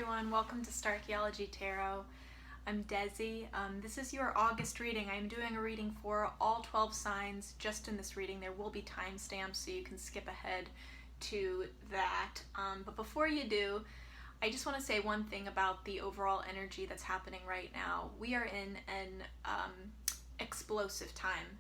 everyone, welcome to Starchaeology Tarot. I'm Desi. This is your August reading. I'm doing a reading for all 12 signs. Just in this reading there will be timestamps so you can skip ahead to that. But before you do, I just want to say one thing about the overall energy that's happening right now. We are in an explosive time.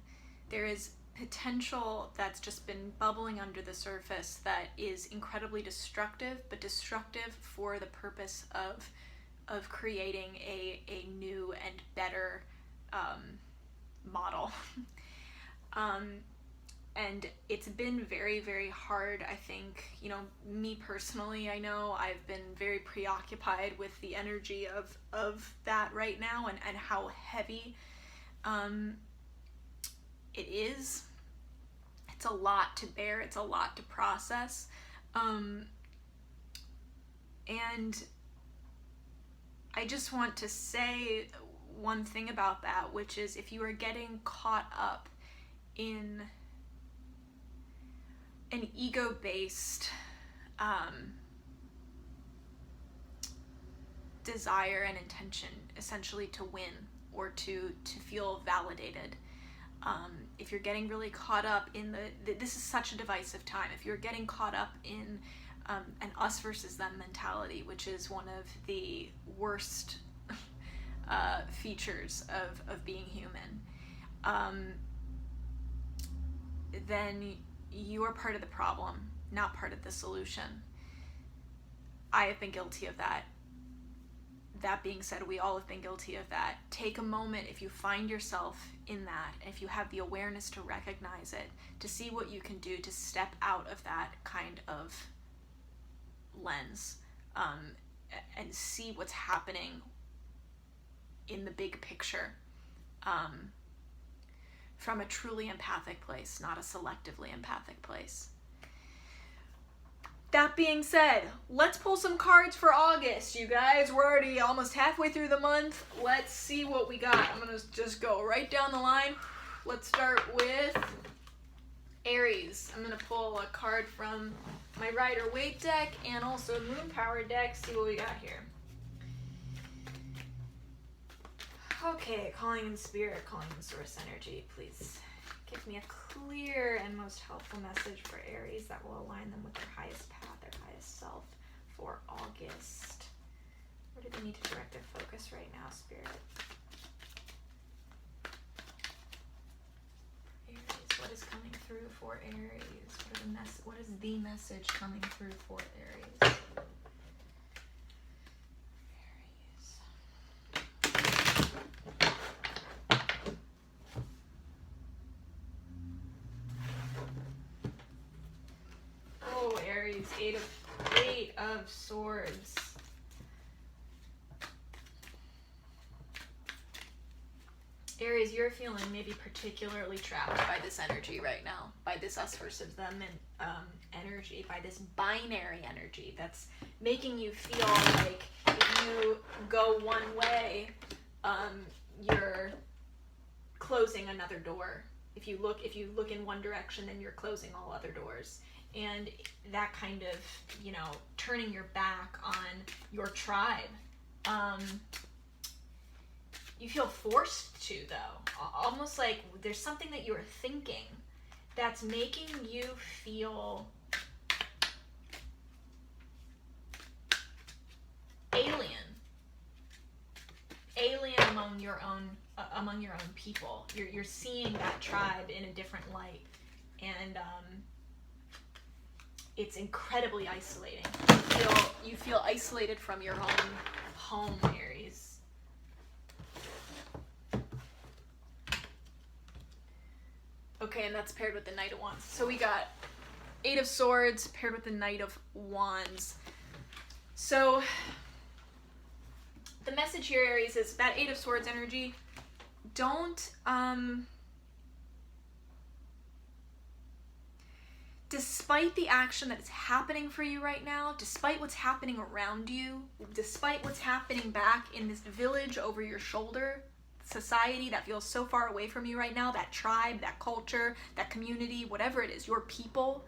There is potential that's just been bubbling under the surface that is incredibly destructive, but destructive for the purpose of creating a new and better model. And it's been very, very hard. I think, you know, me personally, I know I've been very preoccupied with the energy of that right now and how heavy it is. It's a lot to bear, it's a lot to process. And I just want to say one thing about that, which is if you are getting caught up in an ego-based desire and intention, essentially to win or to feel validated, if you're getting really caught up in this is such a divisive time. If you're getting caught up in an us versus them mentality, which is one of the worst features of being human, then you are part of the problem, not part of the solution. I have been guilty of that. That being said, we all have been guilty of that. Take a moment, if you find yourself in that, and if you have the awareness to recognize it, to see what you can do to step out of that kind of lens, and see what's happening in the big picture, from a truly empathic place, not a selectively empathic place. That being said, let's pull some cards for August, you guys. We're already almost halfway through the month. Let's see what we got. I'm going to just go right down the line. Let's start with Aries. I'm going to pull a card from my Rider-Waite deck and also Moon Power deck. See what we got here. Okay, calling in spirit, calling in source energy, please give me a clear and most helpful message for Aries that will align them with their highest path, their highest self for August. Where do they need to direct their focus right now, Spirit? Aries, what is coming through for Aries? What is the message coming through for Aries? Eight of Swords. Aries, you're feeling maybe particularly trapped by this energy right now, by this us versus them energy, by this binary energy that's making you feel like if you go one way, you're closing another door. If you look in one direction, then you're closing all other doors. And that kind of, you know, turning your back on your tribe. You feel forced to, though. Almost like there's something that you're thinking that's making you feel alien among your own people. You're seeing that tribe in a different light, and it's incredibly isolating. You feel isolated from your own home, Aries. Okay, and that's paired with the Knight of Wands. So we got Eight of Swords paired with the Knight of Wands. So the message here, Aries, is that Eight of Swords energy. Don't despite the action that is happening for you right now, despite what's happening around you, despite what's happening back in this village over your shoulder, society that feels so far away from you right now, that tribe, that culture, that community, whatever it is, your people,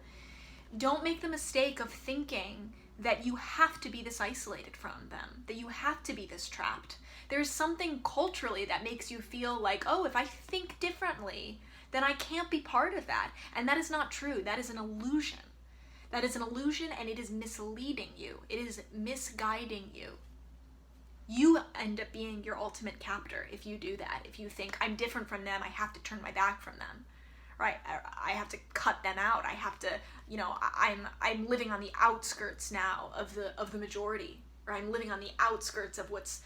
don't make the mistake of thinking that you have to be this isolated from them, that you have to be this trapped. There's something culturally that makes you feel like, oh, if I think differently, then I can't be part of that. And that is not true. That is an illusion. That is an illusion, and it is misleading you. It is misguiding you. You end up being your ultimate captor if you do that. If you think, I'm different from them, I have to turn my back from them, right? I have to cut them out. I have to, I'm living on the outskirts now of the majority, or I'm living on the outskirts of what's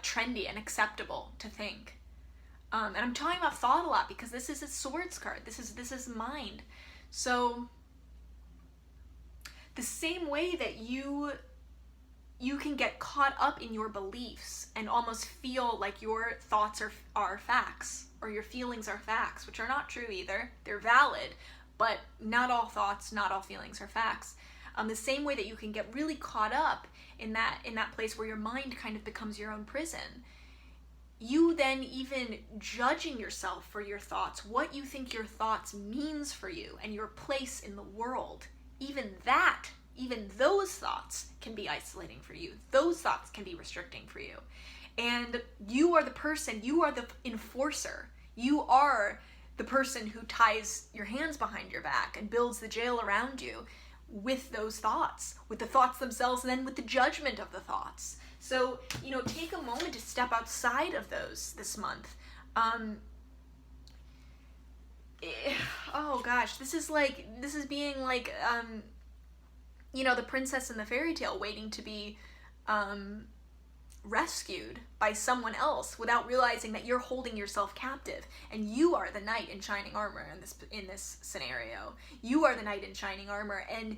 trendy and acceptable to think. And I'm talking about thought a lot because this is a swords card. This is mind. So the same way that you can get caught up in your beliefs and almost feel like your thoughts are facts, or your feelings are facts, which are not true either. They're valid, but not all thoughts, not all feelings are facts. The same way that you can get really caught up in that place where your mind kind of becomes your own prison. You then even judging yourself for your thoughts, what you think your thoughts means for you and your place in the world, even those thoughts can be isolating for you. Those thoughts can be restricting for you. And you are the person, you are the enforcer. You are the person who ties your hands behind your back and builds the jail around you with those thoughts, with the thoughts themselves, and then with the judgment of the thoughts. So, take a moment to step outside of those this month. Oh gosh, this is being like, the princess in the fairy tale waiting to be rescued by someone else without realizing that you're holding yourself captive, and you are the knight in shining armor in this scenario. You are the knight in shining armor, and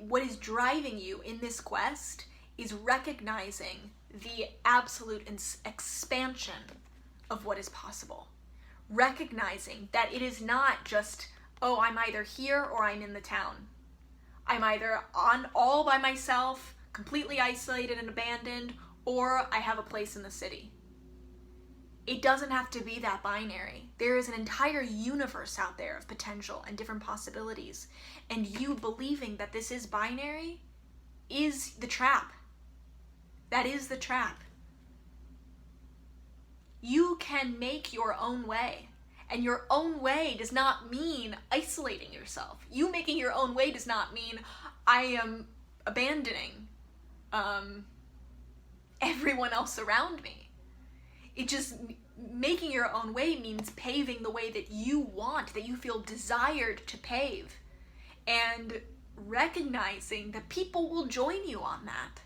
what is driving you in this quest is recognizing the absolute expansion of what is possible. Recognizing that it is not just, oh, I'm either here or I'm in the town. I'm either on all by myself, completely isolated and abandoned, or I have a place in the city. It doesn't have to be that binary. There is an entire universe out there of potential and different possibilities. And you believing that this is binary is the trap. That is the trap. You can make your own way. And your own way does not mean isolating yourself. You making your own way does not mean I am abandoning everyone else around me. It just, making your own way means paving the way that you want, that you feel desired to pave. And recognizing that people will join you on that.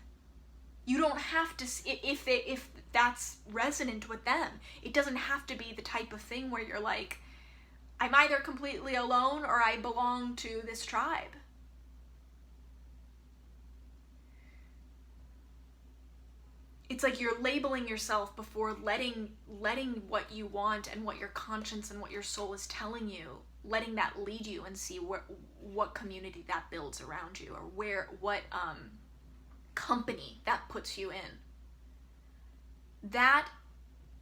You don't have to, if that's resonant with them, it doesn't have to be the type of thing where you're like, I'm either completely alone or I belong to this tribe. It's like you're labeling yourself before letting what you want and what your conscience and what your soul is telling you, letting that lead you, and see what community that builds around you, or what company that puts you in. That,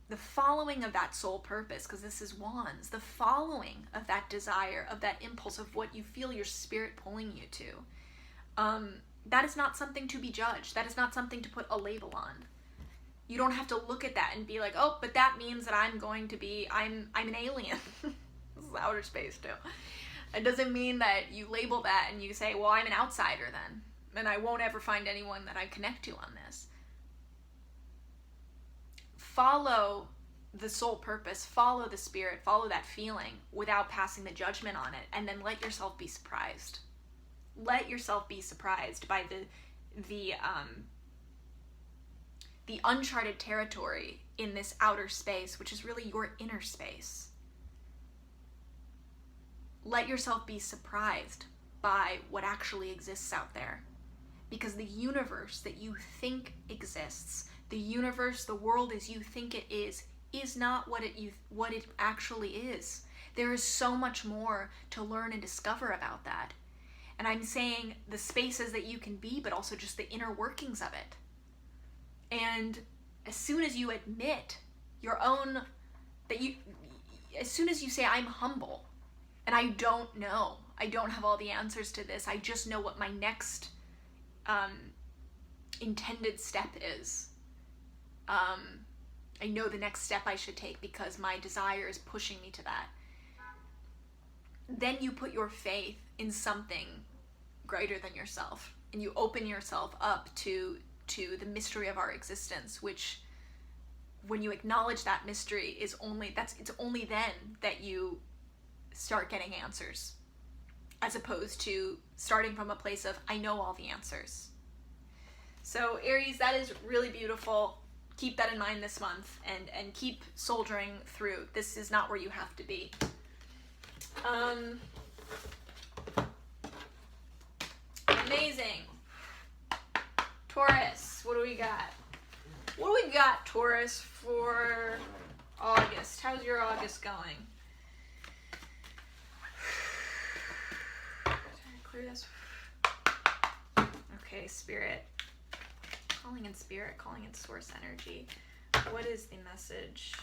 the following of that soul purpose, because this is wands, the following of that desire, of that impulse, of what you feel your spirit pulling you to, that is not something to be judged. That is not something to put a label on. You don't have to look at that and be like, oh, but that means that I'm an alien. This is outer space too. It doesn't mean that you label that and you say, well, I'm an outsider then, and I won't ever find anyone that I connect to on this. Follow the soul purpose, follow the spirit, follow that feeling without passing the judgment on it, and then let yourself be surprised. Let yourself be surprised by the uncharted territory in this outer space, which is really your inner space. Let yourself be surprised by what actually exists out there. Because the universe that you think exists, the universe, the world as you think it is not what it actually is. There is so much more to learn and discover about that. And I'm saying the spaces that you can be, but also just the inner workings of it. And as soon as you admit as soon as you say, I'm humble, and I don't know, I don't have all the answers to this, I just know what my next intended step is. I know the next step I should take because my desire is pushing me to that. Then you put your faith in something greater than yourself, and you open yourself up to the mystery of our existence, which, when you acknowledge that mystery, it's only then that you start getting answers, as opposed to starting from a place of, I know all the answers. So Aries, that is really beautiful. Keep that in mind this month, and keep soldiering through. This is not where you have to be. Amazing. Taurus, what do we got? What do we got, Taurus, for August? How's your August going? Clear this. Okay, Spirit. Calling in Spirit, calling in Source energy. What is the message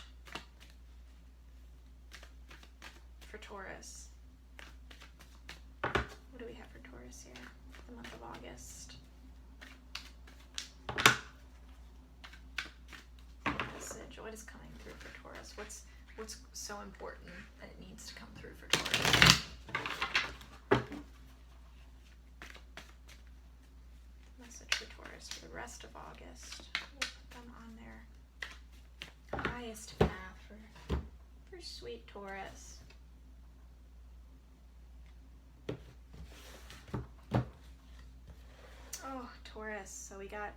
for Taurus? What do we have for Taurus here for the month of August? Message. What is coming through for Taurus? What's so important that it needs to come through for Taurus? Message for Taurus for the rest of August. We'll put them on their highest path for sweet Taurus. Oh, Taurus. So we got,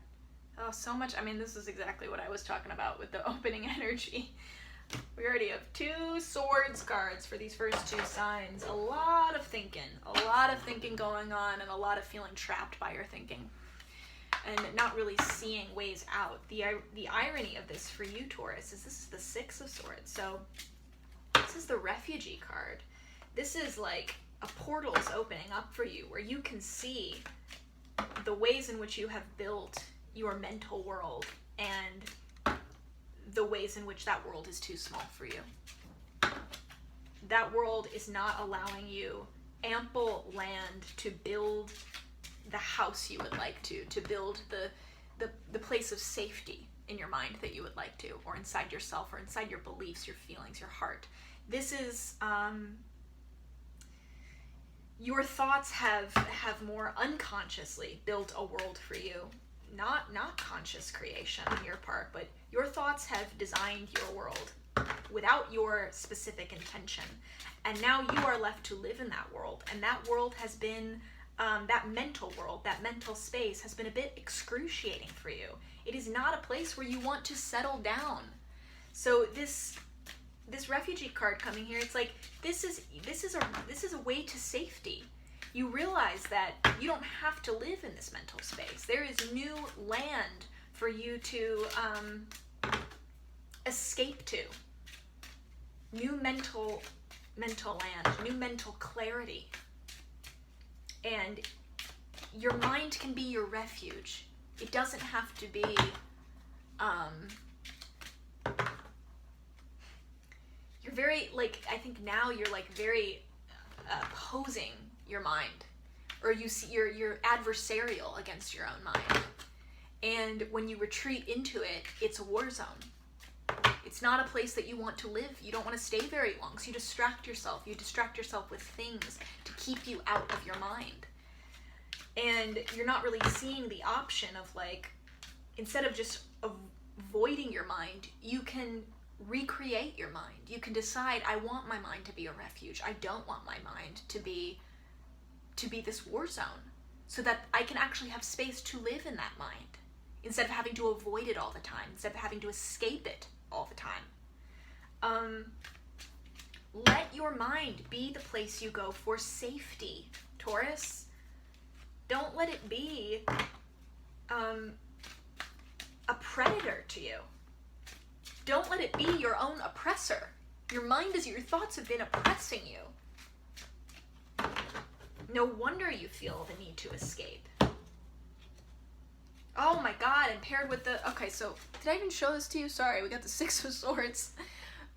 so much. I mean, this is exactly what I was talking about with the opening energy. We already have 2 swords cards for these first 2 signs. A lot of thinking going on, and a lot of feeling trapped by your thinking, and not really seeing ways out. The irony of this for you, Taurus, is this is the 6 of Swords. So this is the refugee card. This is like a portal is opening up for you, where you can see the ways in which you have built your mental world, and the ways in which that world is too small for you. That world is not allowing you ample land to build the house you would like to build the place of safety in your mind that you would like to, or inside yourself, or inside your beliefs, your feelings, your heart. This is, your thoughts have more unconsciously built a world for you. Not conscious creation on your part, but your thoughts have designed your world without your specific intention. And now you are left to live in that world. And that world has been, that mental world, that mental space has been a bit excruciating for you. It is not a place where you want to settle down. So this refugee card coming here, it's like, this is a way to safety. You realize that you don't have to live in this mental space. There is new land for you to escape to. New mental land, new mental clarity. And your mind can be your refuge. It doesn't have to be you're very, like, I think now you're like very opposing your mind, or you see you're adversarial against your own mind. And when you retreat into it, it's a war zone. It's not a place that you want to live. You don't want to stay very long, so you distract yourself. You distract yourself with things to keep you out of your mind. And you're not really seeing the option of, like, instead of just avoiding your mind, you can recreate your mind. You can decide, I want my mind to be a refuge. I don't want my mind to be this war zone, so that I can actually have space to live in that mind, instead of having to avoid it all the time, instead of having to escape it all the time. Let your mind be the place you go for safety, Taurus. Don't let it be a predator to you. Don't let it be your own oppressor. Your thoughts have been oppressing you. No wonder you feel the need to escape. Oh my God, and paired with the, okay, so did I even show this to you? Sorry, we got the 6 of Swords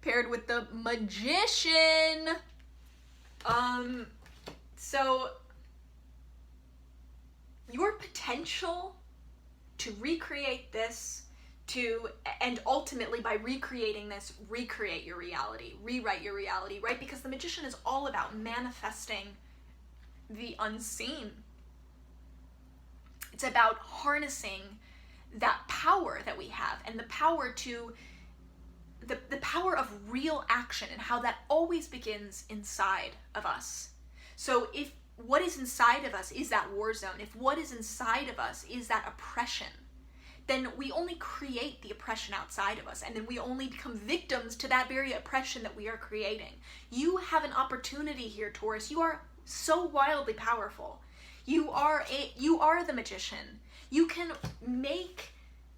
paired with the Magician. So your potential to recreate this, and ultimately by recreating this, recreate your reality, rewrite your reality, right? Because the Magician is all about manifesting the unseen. It's about harnessing that power that we have, and the power to the power of real action, and how that always begins inside of us. So if what is inside of us is that war zone, if what is inside of us is that oppression, then we only create the oppression outside of us, and then we only become victims to that very oppression that we are creating. You have an opportunity here, Taurus. You are so wildly powerful. You are the Magician. You can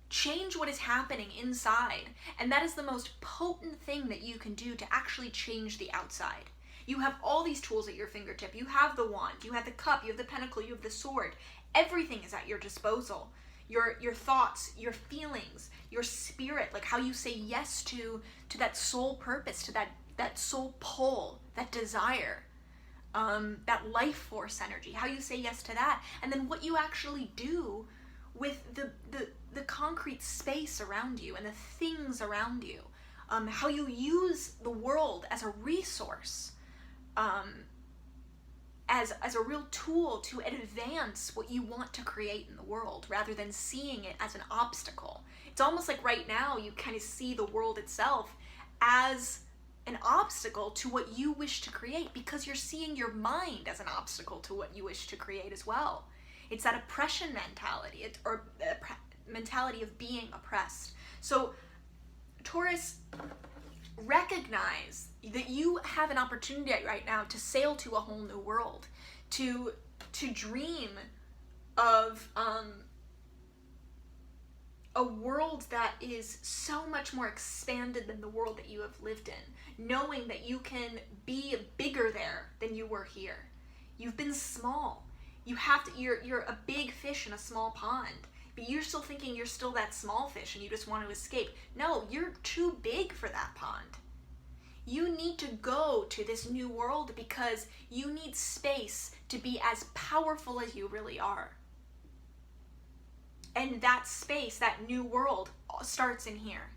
change what is happening inside, and that is the most potent thing that you can do to actually change the outside. You have all these tools at your fingertip. You have the wand, you have the cup, you have the pentacle, you have the sword. Everything is at your disposal. Your thoughts, your feelings, your spirit, like how you say yes to that soul purpose, to that soul pull, that desire, that life force energy, how you say yes to that, and then what you actually do with the concrete space around you and the things around you, how you use the world as a resource, as a real tool to advance what you want to create in the world, rather than seeing it as an obstacle. It's almost like right now you kind of see the world itself as an obstacle to what you wish to create, because you're seeing your mind as an obstacle to what you wish to create as well. It's that oppression mentality, or mentality of being oppressed. So Taurus, recognize that you have an opportunity right now to sail to a whole new world, to dream of a world that is so much more expanded than the world that you have lived in, knowing that you can be bigger there than you were here. You've been small. You're a big fish in a small pond, but you're still thinking you're still that small fish and you just want to escape. No, you're too big for that pond. You need to go to this new world because you need space to be as powerful as you really are. And that space, that new world, starts in here.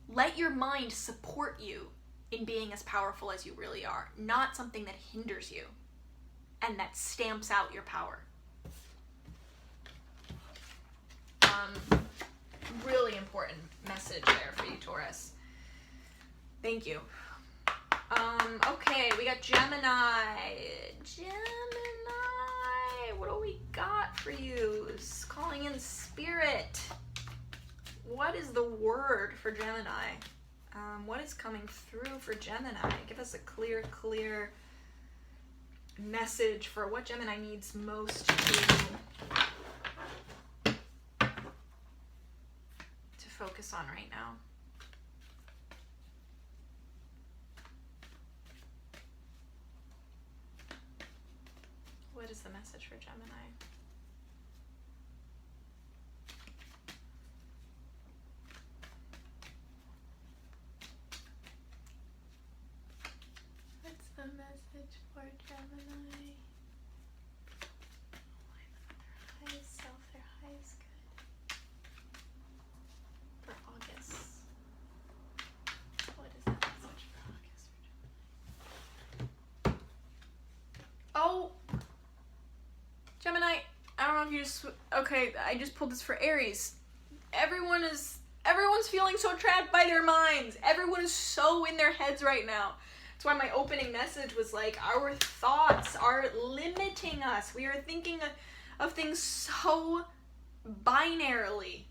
Let your mind support you in being as powerful as you really are, not something that hinders you and that stamps out your power. Really important message there for you, Taurus. Thank you. Okay, we got Gemini. Gemini, what do we got for you? It's calling in spirit. What is the word for Gemini? What is coming through for Gemini? Give us a clear message for what Gemini needs most to focus on right now. What is the message for Gemini? What's the message for Gemini? Align them with their highest self, their highest good. For August. What is that message for August for Gemini? Oh! Gemini, I don't know if you just... Okay, I just pulled this for Aries. Everyone's feeling so trapped by their minds. Everyone is so in their heads right now. That's why my opening message was like, our thoughts are limiting us. We are thinking of things so binarily.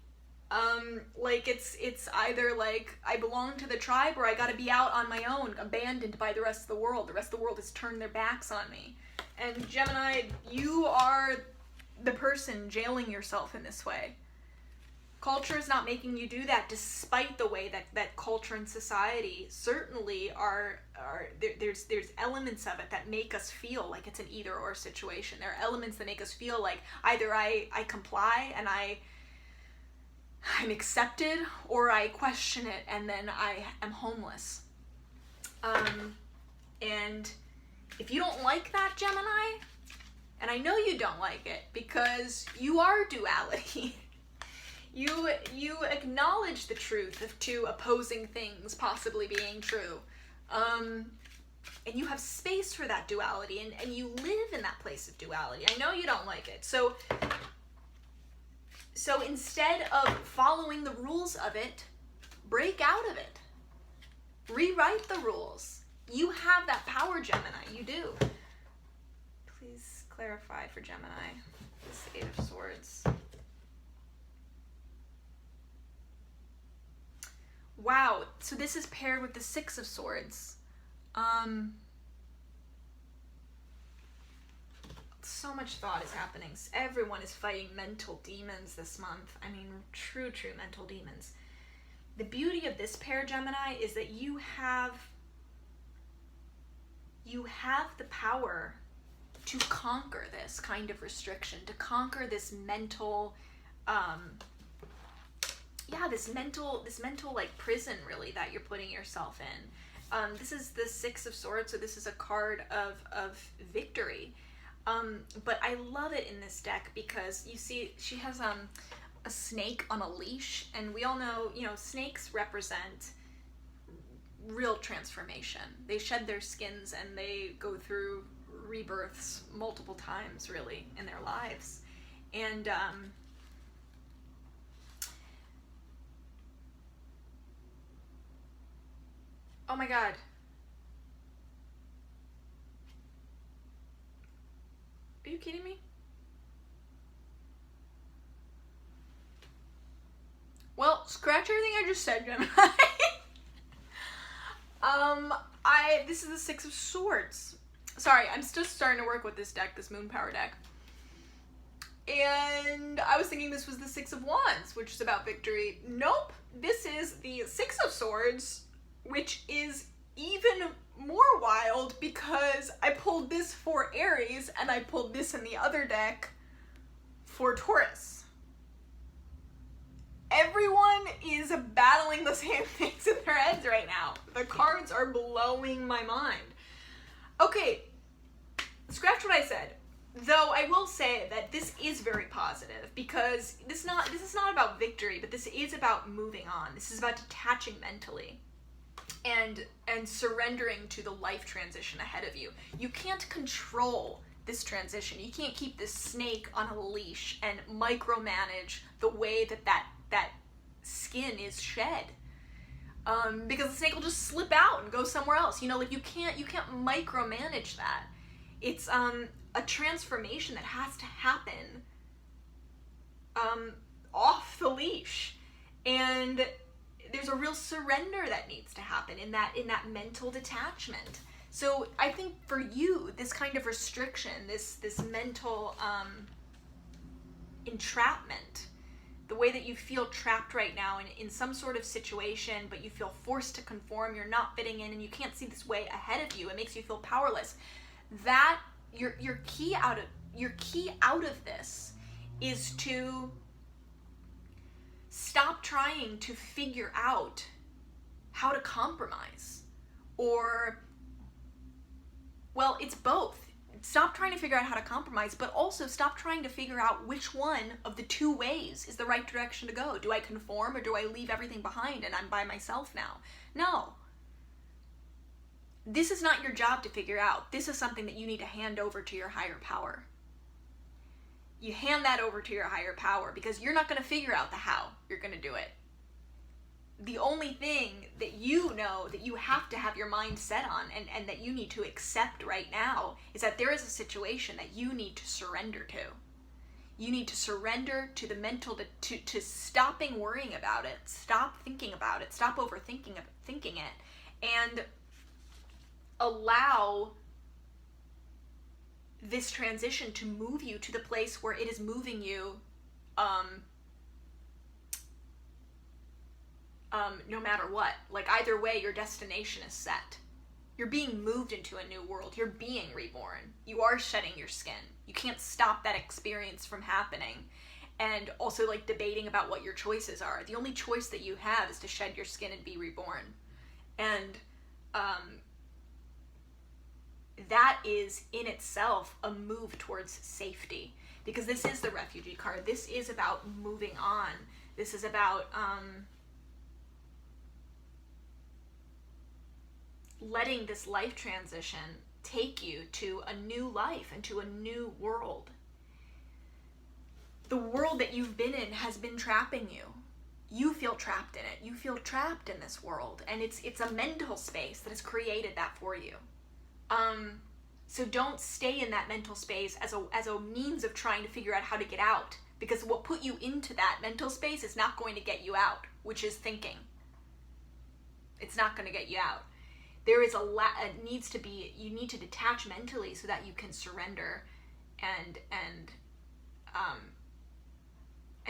Like it's either like I belong to the tribe or I gotta be out on my own, abandoned by the rest of the world. The rest of the world has turned their backs on me. And Gemini, you are the person jailing yourself in this way. Culture is not making you do that, despite the way that culture and society certainly there's elements of it that make us feel like it's an either or situation. There are elements that make us feel like either I comply and I'm accepted, or I question it and then I am homeless. And if you don't like that, Gemini, And I know you don't like it because you are duality. You acknowledge the truth of two opposing things possibly being true. And you have space for that duality, and you live in that place of duality. I know you don't like it. So instead of following the rules of it, break out of it. Rewrite the rules. You have that power, Gemini. You do. Please clarify for Gemini. This Eight of Swords. Wow. So this is paired with the Six of Swords. So much thought is happening. Everyone is fighting mental demons this month. I mean, true mental demons. The beauty of this pair, Gemini, is that you have the power to conquer this kind of restriction, to conquer this mental, this mental like prison really that you're putting yourself in. This is the Six of Swords, so this is a card of victory. But I love it in this deck because you see she has a snake on a leash, and we all know, snakes represent real transformation. They shed their skins and they go through rebirths multiple times really in their lives. And oh my god. Are you kidding me? Well, scratch everything I just said, Gemini. This is the Six of Swords. Sorry, I'm still starting to work with this deck, this Moon Power deck. And I was thinking this was the Six of Wands, which is about victory. Nope, this is the Six of Swords, which is even more wild because I pulled this for Aries and I pulled this in the other deck for Taurus. Everyone is battling the same things in their heads right now. The cards are blowing my mind. Okay, scratch what I said. Though I will say that this is very positive because this is not about victory, but this is about moving on. This is about detaching mentally and surrendering to the life transition ahead of you. You can't control this transition. You can't keep this snake on a leash and micromanage the way that skin is shed. Because the snake will just slip out and go somewhere else. You can't micromanage that. It's a transformation that has to happen off the leash. And there's a real surrender that needs to happen in that mental detachment. So I think for you, this kind of restriction, this mental entrapment, the way that you feel trapped right now in some sort of situation, but you feel forced to conform, you're not fitting in, and you can't see this way ahead of you, it makes you feel powerless. That your key out of this is to stop trying to figure out how to compromise. Or, well, it's both. Stop trying to figure out how to compromise, but also stop trying to figure out which one of the two ways is the right direction to go. Do I conform or do I leave everything behind and I'm by myself now? No. This is not your job to figure out. This is something that you need to hand over to your higher power. You hand that over to your higher power because you're not going to figure out the how you're going to do it. The only thing that you know that you have to have your mind set on and that you need to accept right now is that there is a situation that you need to surrender to. You need to surrender to the mental, to stopping worrying about it, stop thinking about it, stop overthinking it, and allow this transition to move you to the place where it is moving you no matter what. Like, either way, your destination is set. You're being moved into a new world. You're being reborn. You are shedding your skin. You can't stop that experience from happening. And also, like, debating about what your choices are. The only choice that you have is to shed your skin and be reborn. And that is in itself a move towards safety, because this is the refugee card. This is about moving on. This is about letting this life transition take you to a new life and to a new world. The world that you've been in has been trapping you. You feel trapped in it. You feel trapped in this world, and it's a mental space that has created that for you. So don't stay in that mental space as a means of trying to figure out how to get out, because what put you into that mental space is not going to get you out, which is thinking. It's not going to get you out. There is you need to detach mentally so that you can surrender and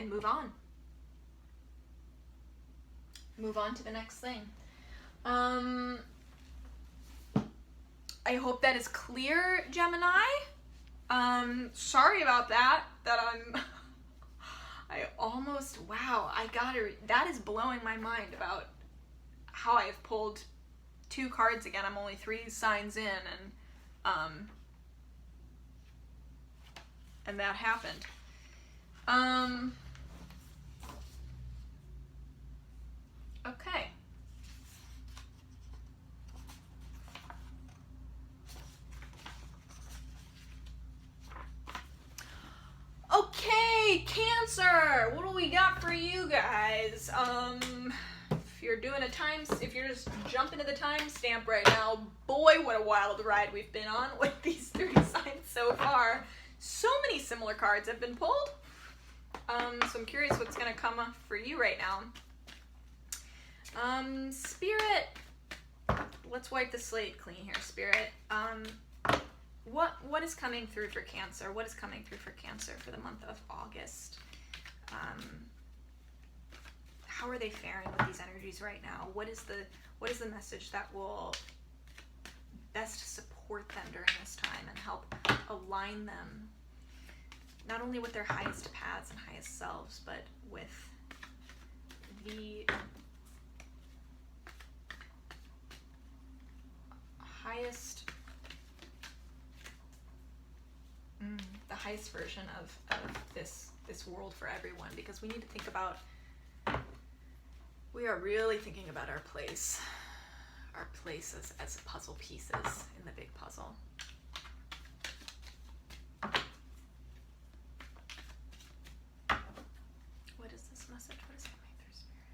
move on. Move on to the next thing. I hope that is clear, Gemini. Sorry about that. That is blowing my mind about how I have pulled 2 cards again. I'm only 3 signs in, and that happened. Okay. Okay, Cancer. What do we got for you guys? If you're just jumping to the timestamp right now, boy, what a wild ride we've been on with these 3 signs so far. So many similar cards have been pulled. So I'm curious what's gonna come up for you right now. Spirit, let's wipe the slate clean here, Spirit. What is coming through for Cancer? What is coming through for Cancer for the month of August? How are they faring with these energies right now? What is the message that will best support them during this time and help align them not only with their highest paths and highest selves, but with the highest version of this world for everyone, because we need to think about, we are really thinking about our place as puzzle pieces in the big puzzle. What is this message? What is coming through, Spirit,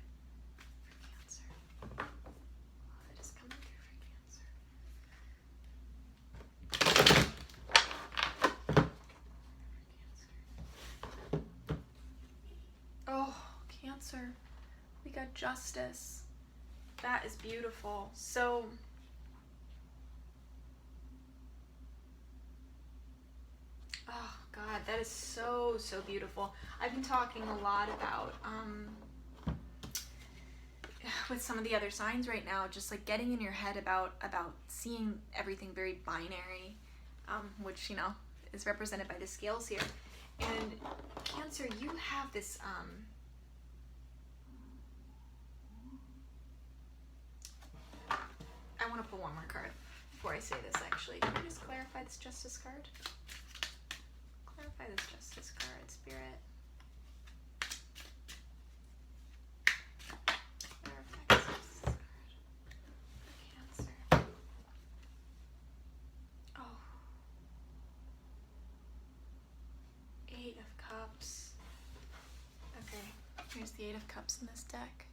for Cancer? What is coming through for Cancer? Oh, Cancer. We got Justice. That is beautiful. So, oh God, that is so, so beautiful. I've been talking a lot about, with some of the other signs right now, just like getting in your head about seeing everything very binary, which, you know, is represented by the scales here. And Cancer, you have this, I want to pull one more card before I say this, actually. Can you just clarify this Justice card? Clarify this Justice card, Spirit. Clarify this Justice card for Cancer. Oh. 8 of Cups. Okay, here's the 8 of Cups in this deck.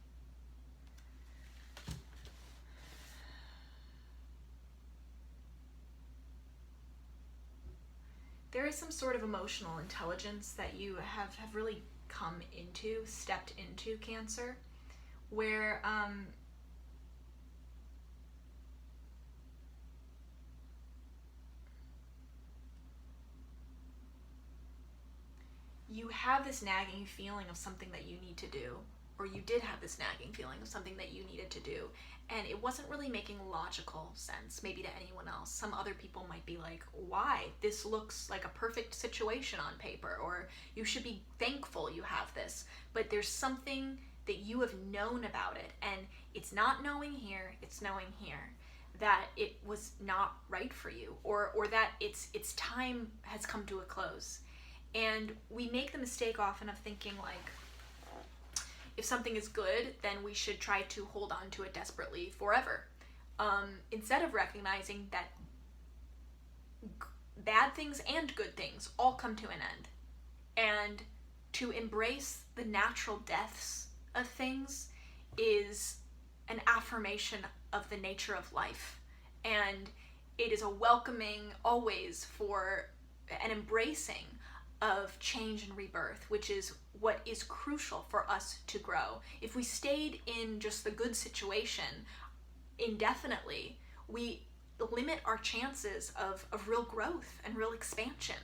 There is some sort of emotional intelligence that you have really stepped into, Cancer, where you have this nagging feeling of something that you need to do, or you did have this nagging feeling of something that you needed to do, and it wasn't really making logical sense, maybe to anyone else. Some other people might be like, why? This looks like a perfect situation on paper, or you should be thankful you have this. But there's something that you have known about it, and it's not knowing here, it's knowing here. that it was not right for you, or that its time has come to a close. And we make the mistake often of thinking like, if something is good, then we should try to hold on to it desperately forever, instead of recognizing that bad things and good things all come to an end, and to embrace the natural deaths of things is an affirmation of the nature of life, and it is a welcoming always for an embracing of change and rebirth, which is what is crucial for us to grow. If we stayed in just the good situation indefinitely, we limit our chances of real growth and real expansion.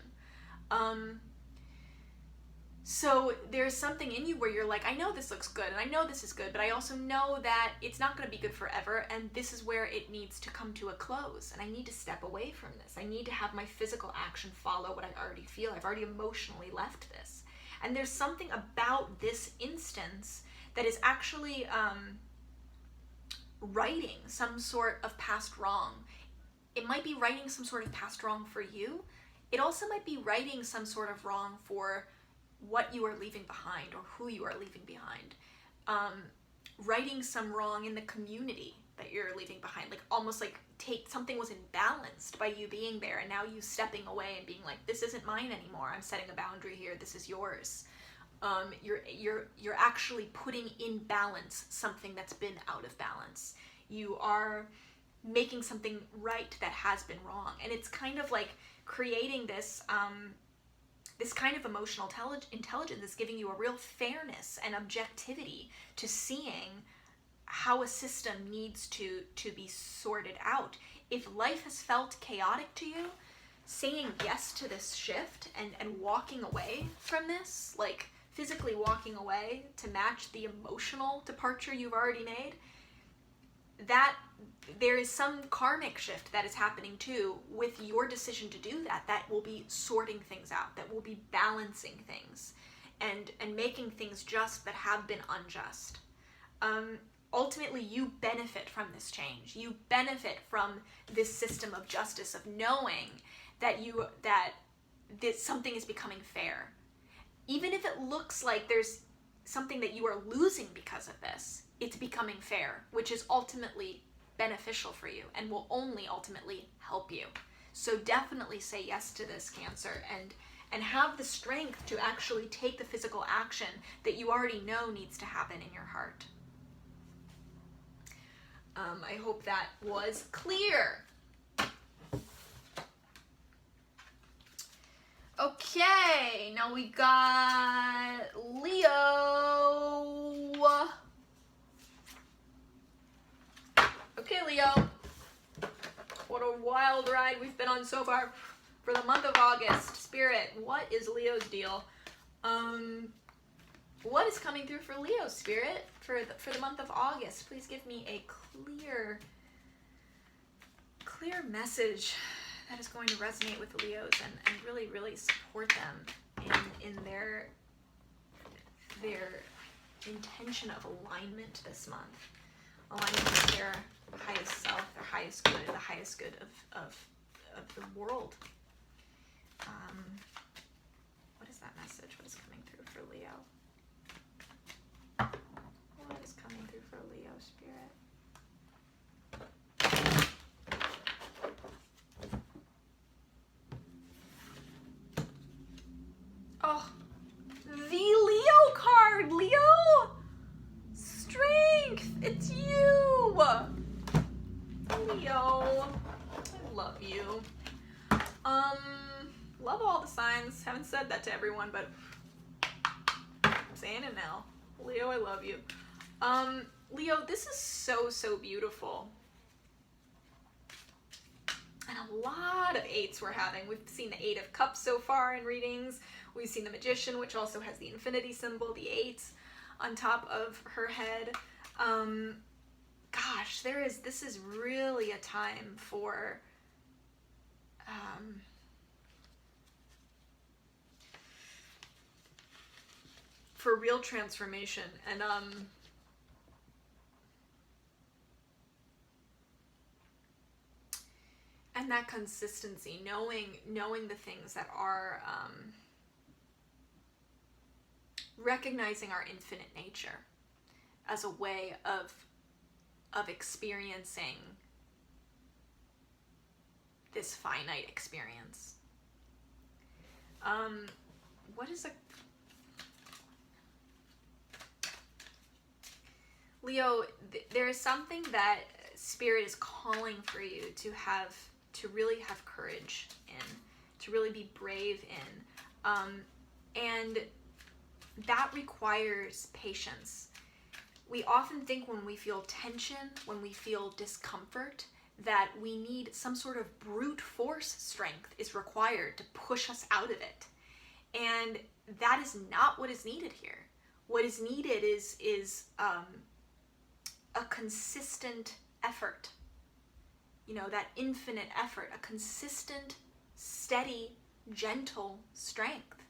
So there's something in you where you're like, I know this looks good and I know this is good, but I also know that it's not going to be good forever, and this is where it needs to come to a close, and I need to step away from this. I need to have my physical action follow what I already feel. I've already emotionally left this. And there's something about this instance that is actually righting some sort of past wrong. It might be righting some sort of past wrong for you. It also might be righting some sort of wrong for what you are leaving behind, or who you are leaving behind. Righting some wrong in the community that you're leaving behind, like almost like something was imbalanced by you being there, and now you stepping away and being like, this isn't mine anymore. I'm setting a boundary here. This is yours. You're actually putting in balance something that's been out of balance. You are making something right that has been wrong, and it's kind of like creating this this kind of emotional intelligence is giving you a real fairness and objectivity to seeing how a system needs to be sorted out. If life has felt chaotic to you, saying yes to this shift and walking away from this, like physically walking away to match the emotional departure you've already made, that there is some karmic shift that is happening too with your decision to do that, that will be sorting things out, that will be balancing things and making things just that have been unjust. Ultimately, you benefit from this change. You benefit from this system of justice, of knowing that something is becoming fair. Even if it looks like there's something that you are losing because of this, it's becoming fair, which is ultimately beneficial for you and will only ultimately help you. So definitely say yes to this, Cancer, and have the strength to actually take the physical action that you already know needs to happen in your heart. I hope that was clear. Okay, now we got Leo. Okay, Leo. What a wild ride we've been on so far for the month of August. Spirit, what is Leo's deal? What is coming through for Leo, Spirit, for the month of August? Please give me a clear message that is going to resonate with the Leos and really, really support them in their intention of alignment this month. Alignment with their highest self, their highest good, the highest good of the world. What is that message? What is coming through for Leo? What is coming through for Leo, Spirit? Oh, the Leo card, Leo! Strength, it's you! Leo, I love you. Love all the signs. Haven't said that to everyone, but I'm saying it now. Leo, I love you. Leo, this is so beautiful. And a lot of eights we're having. We've seen the 8 of Cups so far in readings. We've seen the Magician, which also has the infinity symbol, the 8 on top of her head. Gosh, this is really a time for real transformation. And And that consistency, knowing the things that are, recognizing our infinite nature as a way of experiencing this finite experience. What is a Leo? There is something that Spirit is calling for you to really have courage in, to really be brave in, and that requires patience. We often think when we feel tension, when we feel discomfort, that we need some sort of brute force strength is required to push us out of it. And that is not what is needed here. What is needed is a consistent effort. You know, that infinite effort, a consistent, steady, gentle strength.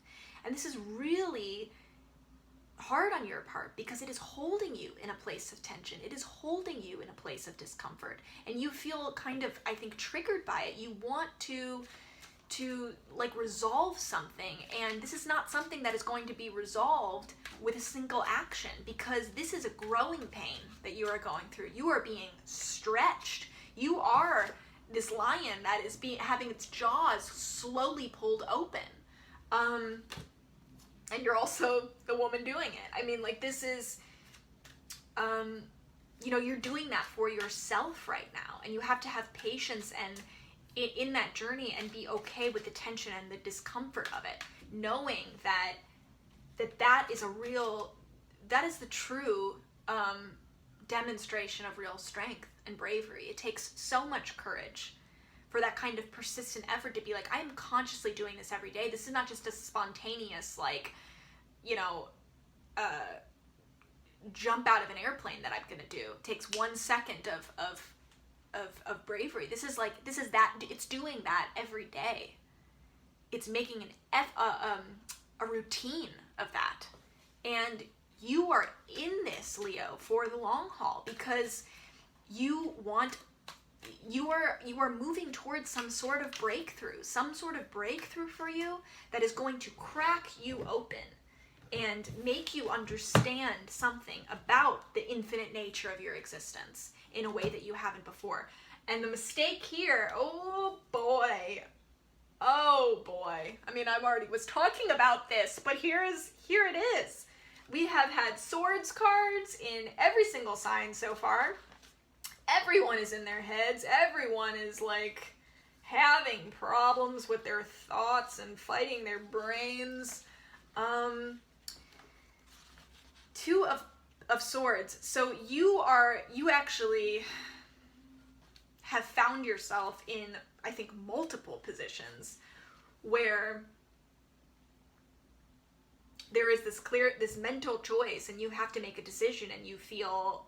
And this is really hard on your part because it is holding you in a place of tension. It is holding you in a place of discomfort. And you feel kind of, I think, triggered by it. You want to like resolve something, and this is not something that is going to be resolved with a single action, because this is a growing pain that you are going through. You are being stretched. You are this lion that is having its jaws slowly pulled open. And you're also the woman doing it. I mean, like, this is, you know, you're doing that for yourself right now, and you have to have patience and in that journey and be okay with the tension and the discomfort of it, knowing that is that is the true demonstration of real strength and bravery. It takes so much courage for that kind of persistent effort to be like, I am consciously doing this every day. This is not just a spontaneous, like, you know, jump out of an airplane that I'm gonna do. It takes 1 second of bravery. It's doing that every day. It's making a routine of that. And you are in this, Leo, for the long haul, because you are moving towards some sort of breakthrough for you that is going to crack you open and make you understand something about the infinite nature of your existence in a way that you haven't before. And the mistake here, oh boy. I mean, I already was talking about this, but here it is. We have had swords cards in every single sign so far. Everyone is in their heads. Everyone is like having problems with their thoughts and fighting their brains. Two of swords. So you actually have found yourself in, I think, multiple positions where there is this mental choice, and you have to make a decision, and you feel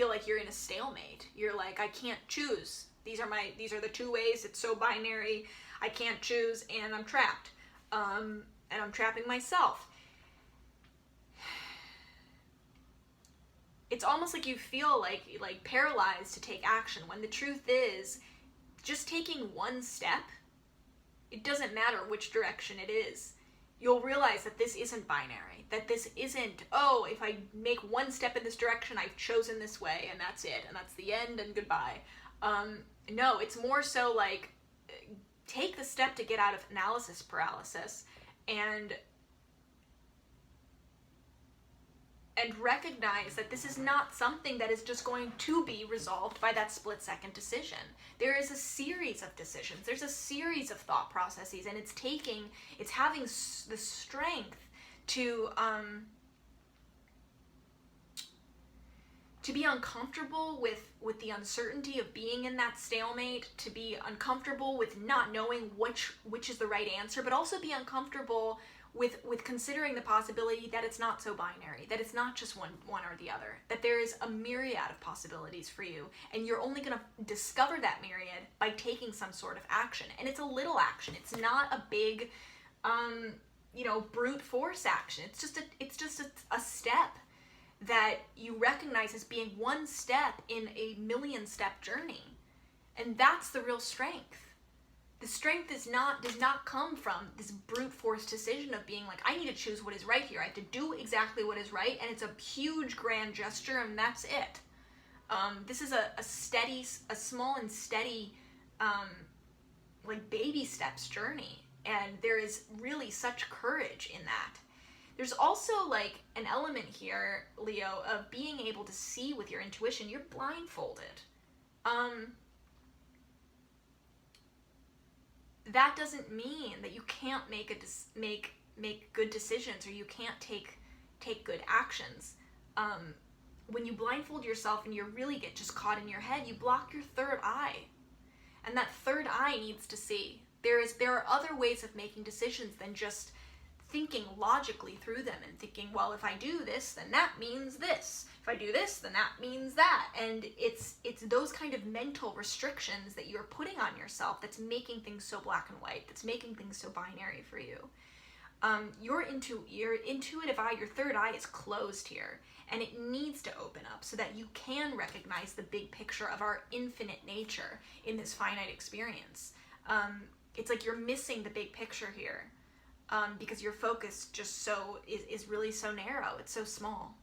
like you're in a stalemate. You're like, I can't choose. These are the two ways. It's so binary. I can't choose, and I'm trapped. And I'm trapping myself. It's almost like you feel like paralyzed to take action, when the truth is, just taking one step, it doesn't matter which direction it is. You'll realize that this isn't binary, that this isn't, oh, if I make one step in this direction, I've chosen this way, and that's it, and that's the end, and goodbye. No, it's more so like, take the step to get out of analysis paralysis, and recognize that this is not something that is just going to be resolved by that split-second decision. There is a series of decisions. There's a series of thought processes, and it's having the strength to be uncomfortable with the uncertainty of being in that stalemate, to be uncomfortable with not knowing which is the right answer, but also be uncomfortable with considering the possibility that it's not so binary, that it's not just one or the other, that there is a myriad of possibilities for you, and you're only going to discover that myriad by taking some sort of action. And it's a little action. It's not a big, brute force action. It's just a step. that you recognize as being one step in a million-step journey. And that's the real strength. The strength does not come from this brute force decision of being like, I need to choose what is right here. I have to do exactly what is right, and it's a huge grand gesture, and that's it. This is a small and steady, like baby steps journey, and there is really such courage in that. There's also like an element here, Leo, of being able to see with your intuition. You're blindfolded. That doesn't mean that you can't make good decisions, or you can't take good actions. When you blindfold yourself and you really get just caught in your head, you block your third eye, and that third eye needs to see. There are other ways of making decisions than just thinking logically through them and thinking, well, if I do this, then that means this. If I do this, then that means that. And it's those kind of mental restrictions that you're putting on yourself that's making things so black and white, that's making things so binary for you. Your intuitive eye, your third eye, is closed here, and it needs to open up so that you can recognize the big picture of our infinite nature in this finite experience. It's like you're missing the big picture here, because your focus just is really so narrow. It's so small.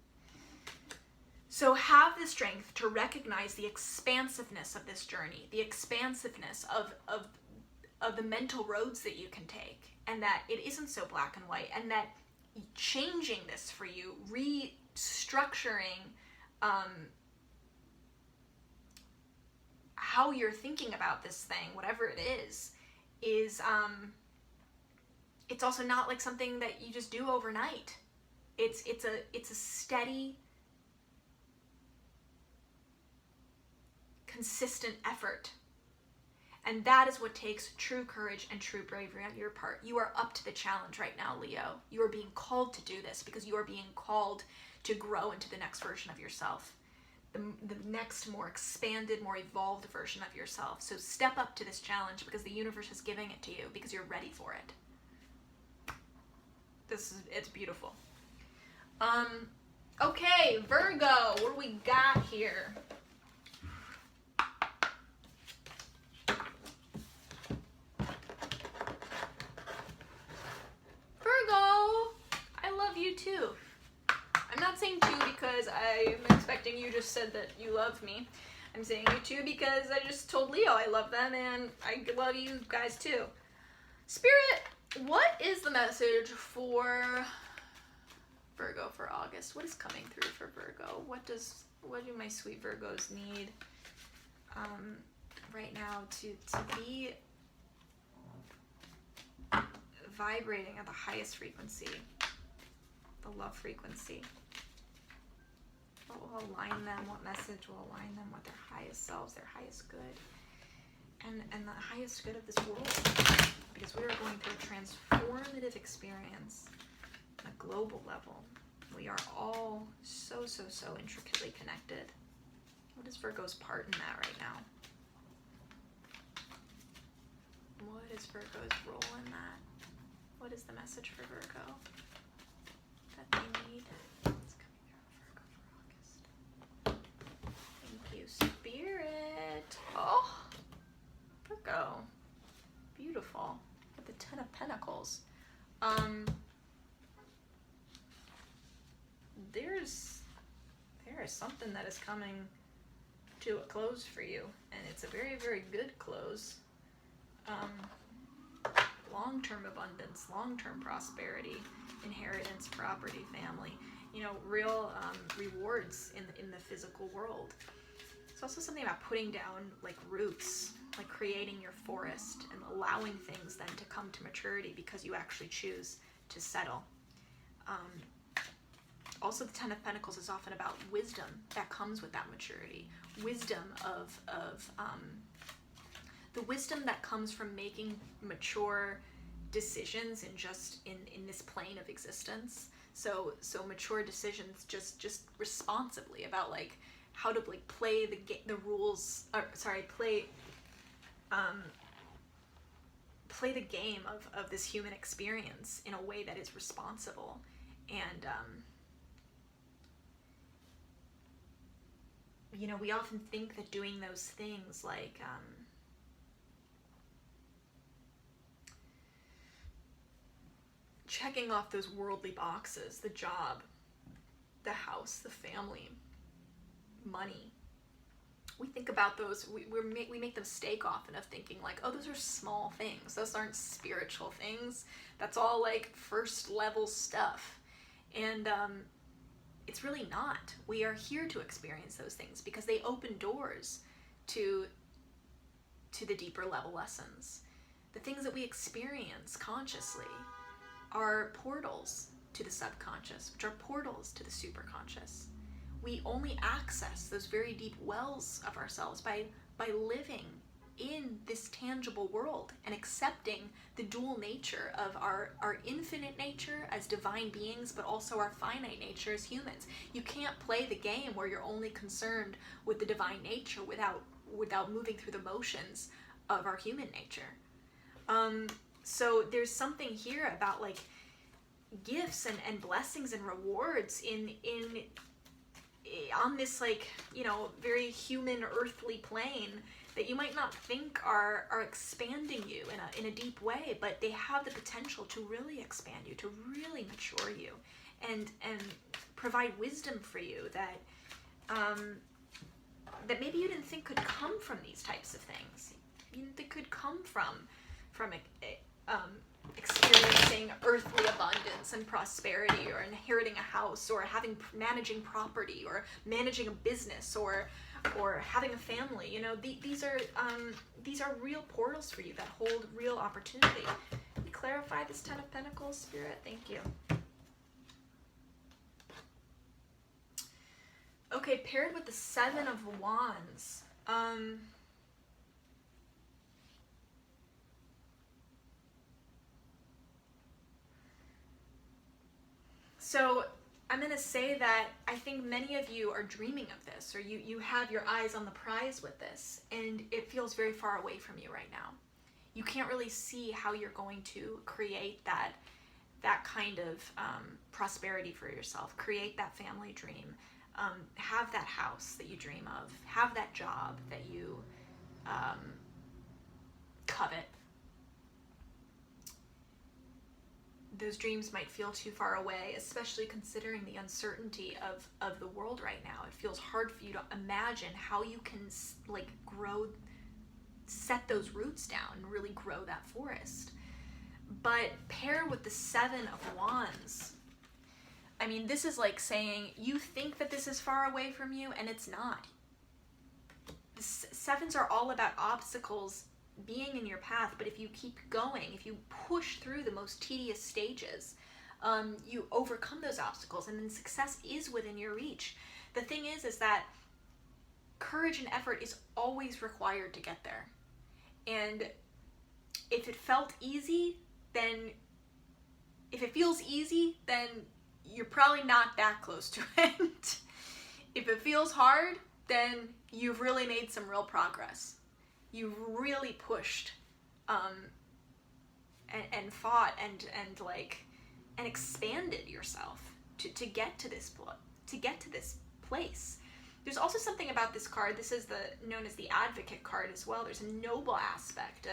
So have the strength to recognize the expansiveness of this journey, the expansiveness of the mental roads that you can take, and that it isn't so black and white, and that changing this for you, restructuring how you're thinking about this thing, whatever it is it's also not like something that you just do overnight. It's a steady, consistent effort. And that is what takes true courage and true bravery on your part. You are up to the challenge right now, Leo. You are being called to do this because you are being called to grow into the next version of yourself. The next more expanded, more evolved version of yourself. So step up to this challenge because the universe is giving it to you because you're ready for it. It's beautiful. Okay, Virgo, what do we got here? Virgo, I love you too. I'm not saying two because I'm expecting you just said that you love me. I'm saying you too because I just told Leo I love them, and I love you guys too. Spirit, what is the message for Virgo for August? What is coming through for Virgo? What do my sweet Virgos need right now to be vibrating at the highest frequency, the love frequency? What will align them? What message will align them with their highest selves, their highest good, and the highest good of this world? Because we are going through a transformative experience on a global level. We are all so intricately connected. What is Virgo's part in that right now? What is Virgo's role in that? What is the message for Virgo that they need? It's coming through Virgo for August. Thank you, Spirit. Oh, Virgo. Beautiful. With the Ten of Pentacles. There is something that is coming to a close for you, and it's a very good close. Long-term abundance, long-term prosperity, inheritance, property, family, real rewards in the physical world. It's also something about putting down like roots, like creating your forest and allowing things then to come to maturity because you actually choose to settle. Also, the Ten of Pentacles is often about wisdom that comes with that maturity. Wisdom of the wisdom that comes from making mature decisions in this plane of existence. So mature decisions just responsibly about like how to like play the rules, play the game of this human experience in a way that is responsible. And you know, we often think that doing those things like checking off those worldly boxes, the job, the house, the family, money, we think about those, we make the mistake often of thinking like, oh, those are small things, those aren't spiritual things, that's all like first level stuff. And it's really not. We are here to experience those things because they open doors to the deeper level lessons. The things that we experience consciously are portals to the subconscious, which are portals to the superconscious. We only access those very deep wells of ourselves by living in this tangible world and accepting the dual nature of our infinite nature as divine beings, but also our finite nature as humans. You can't play the game where you're only concerned with the divine nature without moving through the motions of our human nature. So there's something here about like gifts and blessings and rewards on this, like, you know, very human earthly plane that you might not think are expanding you in a deep way, but they have the potential to really expand you, to really mature you, and provide wisdom for you that that maybe you didn't think could come from these types of things. You didn't think could come from experiencing earthly abundance and prosperity, or inheriting a house, or managing property, or managing a business, or having a family. You know, these are real portals for you that hold real opportunity. Can you clarify this Ten of Pentacles, Spirit? Thank you. Okay, paired with the Seven of Wands. So I'm going to say that I think many of you are dreaming of this, or you have your eyes on the prize with this, and it feels very far away from you right now. You can't really see how you're going to create that kind of prosperity for yourself, create that family dream, have that house that you dream of, have that job that you covet. Those dreams might feel too far away, especially considering the uncertainty of the world right now. It feels hard for you to imagine how you can like set those roots down and really grow that forest. But pair with the Seven of Wands, I mean, this is like saying you think that this is far away from you, and it's not. The sevens are all about obstacles being in your path, but if you keep going, if you push through the most tedious stages, you overcome those obstacles, and then success is within your reach. The thing is that courage and effort is always required to get there. And if it felt easy, then if it feels easy, then you're probably not that close to it. If it feels hard, then you've really made some real progress. You've really pushed and fought and expanded yourself to get to this place. There's also something about this card. This is known as the Advocate card as well. There's a noble aspect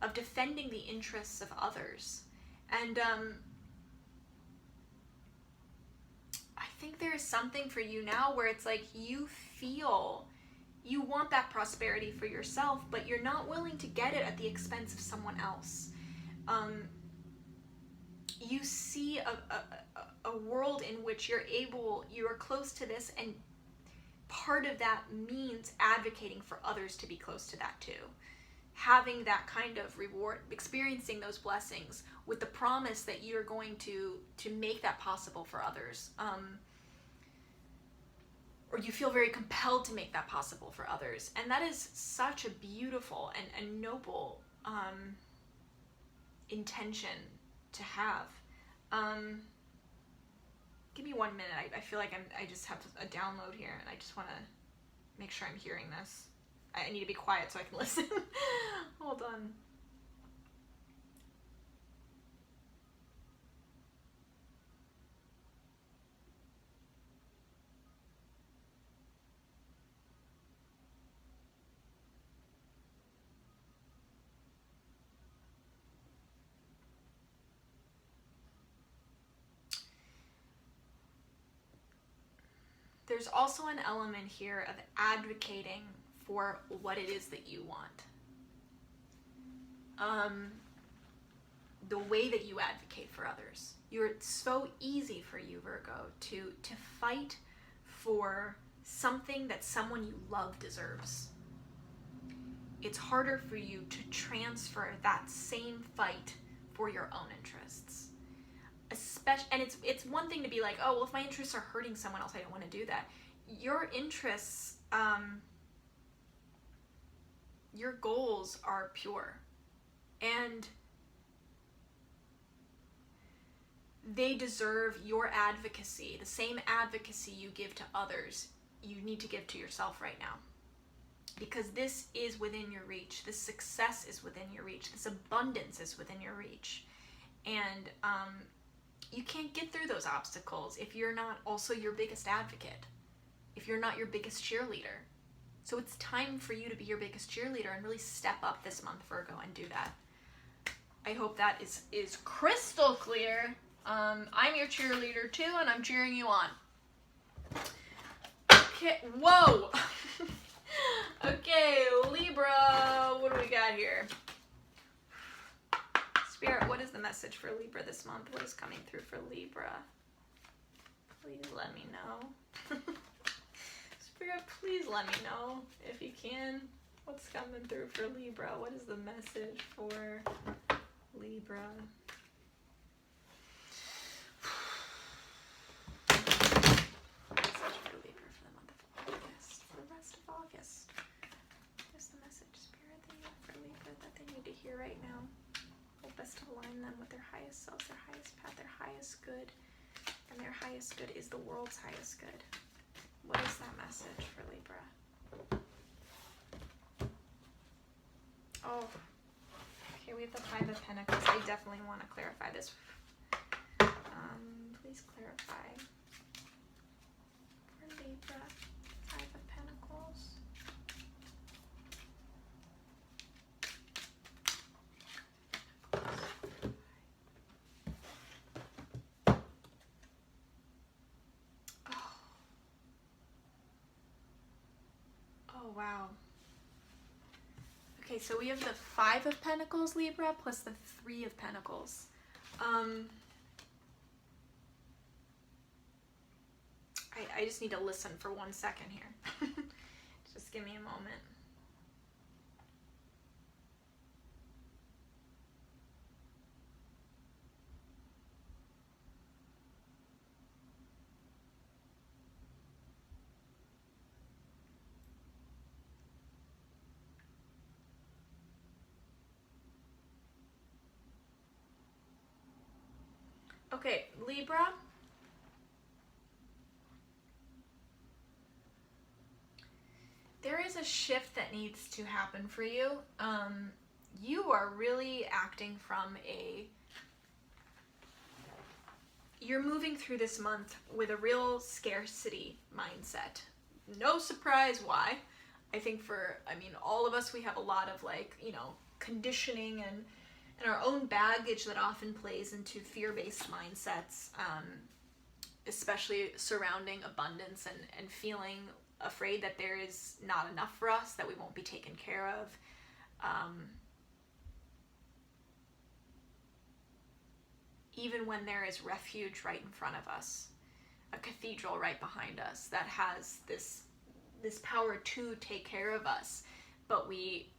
of defending the interests of others. And I think there is something for you now where it's like you feel you want that prosperity for yourself, but you're not willing to get it at the expense of someone else. You see a world in which you are close to this, and part of that means advocating for others to be close to that too. Having that kind of reward, experiencing those blessings with the promise that you're going to make that possible for others. Or you feel very compelled to make that possible for others. And that is such a beautiful and noble intention to have. Give me 1 minute. I feel like I just have a download here, and I just want to make sure I'm hearing this. I need to be quiet so I can listen. Hold on. there's also an element here of advocating for what it is that you want. The way that you advocate for others. It's so easy for you, Virgo, to fight for something that someone you love deserves. It's harder for you to transfer that same fight for your own interests. And it's one thing to be like, oh, well, if my interests are hurting someone else, I don't want to do that. Your interests, your goals are pure. And they deserve your advocacy. The same advocacy you give to others, you need to give to yourself right now. Because this is within your reach. This success is within your reach. This abundance is within your reach. And you can't get through those obstacles if you're not also your biggest advocate, if you're not your biggest cheerleader. So it's time for you to be your biggest cheerleader and really step up this month, Virgo, and do that. I hope that is crystal clear. I'm your cheerleader too, and I'm cheering you on. Okay, whoa! Okay, Libra, what do we got here? Spirit, what is the message for Libra this month? What is coming through for Libra? Please let me know. Spirit, please let me know, if you can, what's coming through for Libra. What is the message for Libra? Message for Libra for the month of August, for the rest of August. What's the message, Spirit, that you have for Libra that they need to hear right now? Will best align them with their highest selves, their highest path, their highest good. And their highest good is the world's highest good. What is that message for Libra? Oh, okay, we have the Five of Pentacles. I definitely want to clarify this. Please clarify for Libra, Five of Pentacles. Oh, wow. Okay, so we have the Five of Pentacles, Libra, plus the Three of Pentacles. I just need to listen for 1 second here. Just give me a moment. Okay, Libra. There is a shift that needs to happen for you. You are really acting from you're moving through this month with a real scarcity mindset. No surprise why. I think all of us, we have a lot of conditioning and our own baggage that often plays into fear-based mindsets, especially surrounding abundance and feeling afraid that there is not enough for us, that we won't be taken care of. Even when there is refuge right in front of us, a cathedral right behind us that has this power to take care of us, but we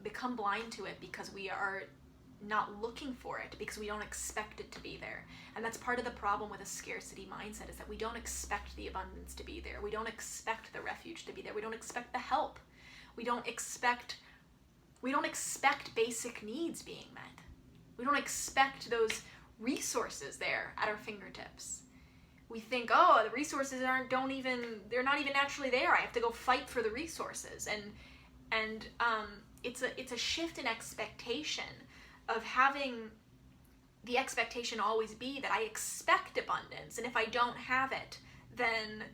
become blind to it because we are not looking for it, because we don't expect it to be there. And that's part of the problem with a scarcity mindset, is that we don't expect the abundance to be there. We don't expect the refuge to be there. We don't expect the help. We don't expect basic needs being met. We don't expect those resources there at our fingertips. We think, oh, the resources they're not even naturally there. I have to go fight for the resources. And it's a shift in expectation, of having the expectation always be that I expect abundance, and if I don't have it, then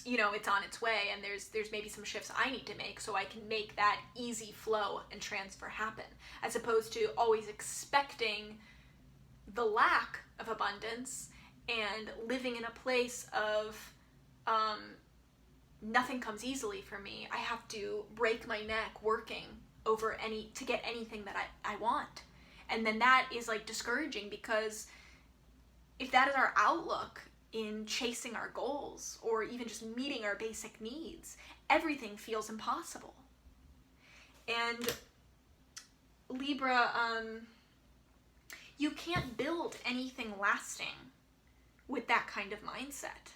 it's on its way, and there's maybe some shifts I need to make so I can make that easy flow and transfer happen, as opposed to always expecting the lack of abundance and living in a place of nothing comes easily for me. I have to break my neck working to get anything that I want. And then that is like discouraging, because if that is our outlook in chasing our goals or even just meeting our basic needs, everything feels impossible. And Libra, you can't build anything lasting with that kind of mindset.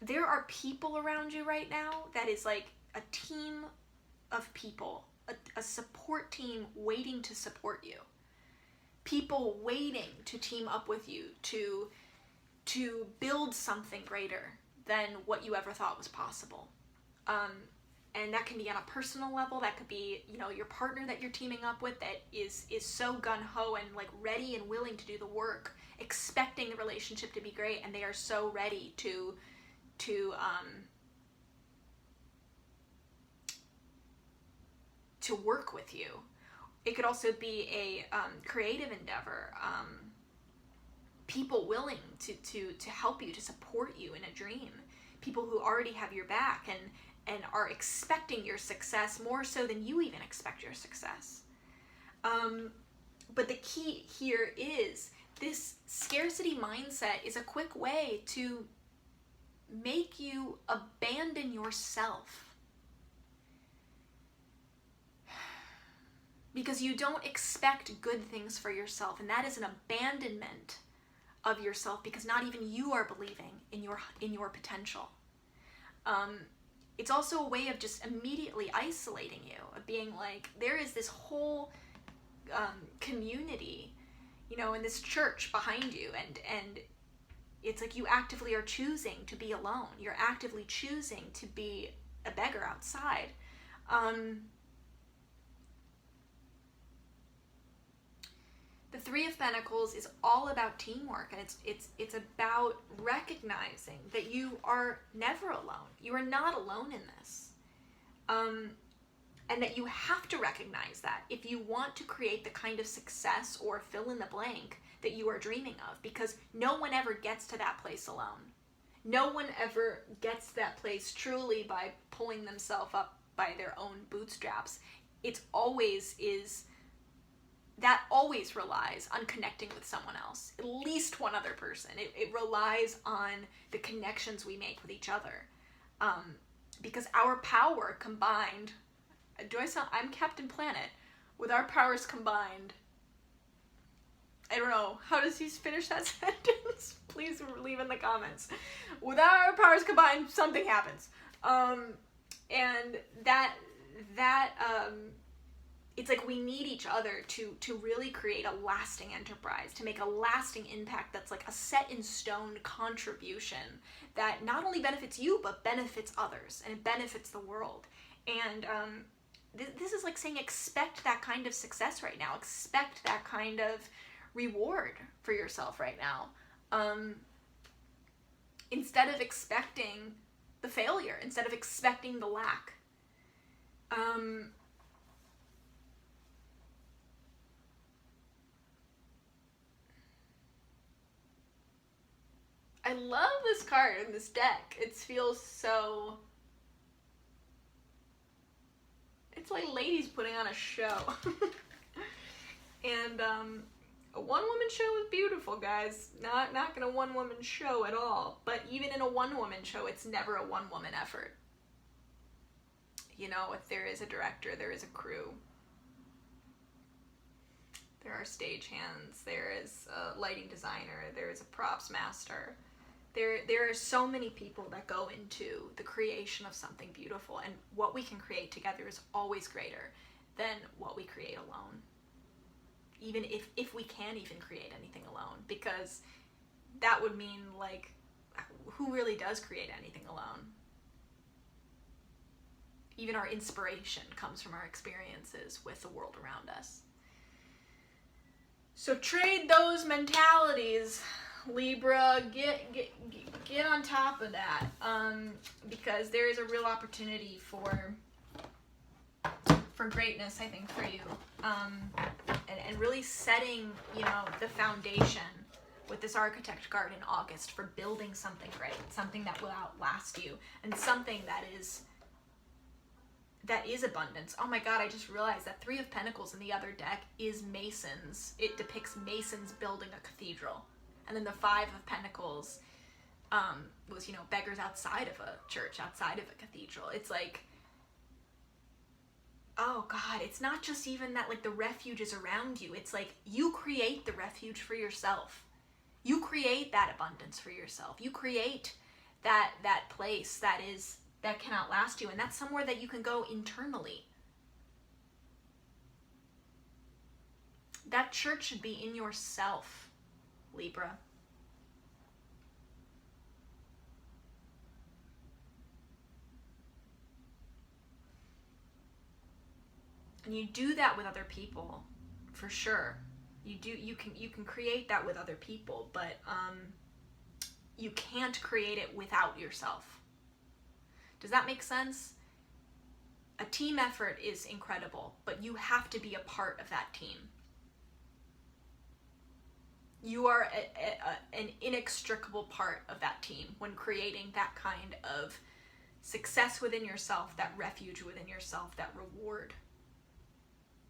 There are people around you right now that is like a team of people, a support team waiting to support you. People waiting to team up with you to build something greater than what you ever thought was possible. And that can be on a personal level. That could be, you know, your partner that you're teaming up with that is so gun-ho and like ready and willing to do the work, expecting the relationship to be great, and they are so ready to work with you. It could also be a creative endeavor. People willing to help you, to support you in a dream. People who already have your back and are expecting your success more so than you even expect your success. But the key here is this scarcity mindset is a quick way to make you abandon yourself. Because you don't expect good things for yourself, and that is an abandonment of yourself, because not even you are believing in your potential. It's also a way of just immediately isolating you, of being like, there is this whole community, you know, in this church behind you, and it's like you actively are choosing to be alone. You're actively choosing to be a beggar outside. The Three of Pentacles is all about teamwork, and it's about recognizing that you are never alone. You are not alone in this. And that you have to recognize that if you want to create the kind of success or fill in the blank that you are dreaming of, because no one ever gets to that place alone. No one ever gets to that place truly by pulling themselves up by their own bootstraps. That always relies on connecting with someone else, at least one other person. It relies on the connections we make with each other. Because our power combined, I'm Captain Planet, with our powers combined, I don't know, how does he finish that sentence? Please leave in the comments. With our powers combined, something happens. And that it's like we need each other to really create a lasting enterprise, to make a lasting impact that's like a set in stone contribution that not only benefits you, but benefits others, and it benefits the world. And this is like saying, expect that kind of success right now. Expect that kind of reward for yourself right now. Instead of expecting the failure, instead of expecting the lack. I love this card in this deck. It feels so... It's like ladies putting on a show. And a one-woman show is beautiful, guys. Not gonna one-woman show at all. But even in a one-woman show, it's never a one-woman effort. You know, if there is a director, there is a crew. There are stagehands, there is a lighting designer, there is a props master. There are so many people that go into the creation of something beautiful, and what we can create together is always greater than what we create alone. Even if we can even create anything alone, because that would mean, like, who really does create anything alone? Even our inspiration comes from our experiences with the world around us. So trade those mentalities, Libra. Get on top of that, because there is a real opportunity for greatness, I think, for you, and really setting, you know, the foundation with this architect card in August for building something great, something that will outlast you, and something that is abundance. Oh my god, I just realized that Three of Pentacles in the other deck is Masons. It depicts Masons building a cathedral. And then the Five of Pentacles was, you know, beggars outside of a church, outside of a cathedral. It's like, oh god, it's not just even that like the refuge is around you. It's like you create the refuge for yourself. You create that abundance for yourself. You create that place that can outlast you, and that's somewhere that you can go internally. That church should be in yourself, Libra. And you do that with other people, for sure. You can create that with other people, but you can't create it without yourself. Does that make sense? A team effort is incredible, but you have to be a part of that team. You are an inextricable part of that team when creating that kind of success within yourself, that refuge within yourself, that reward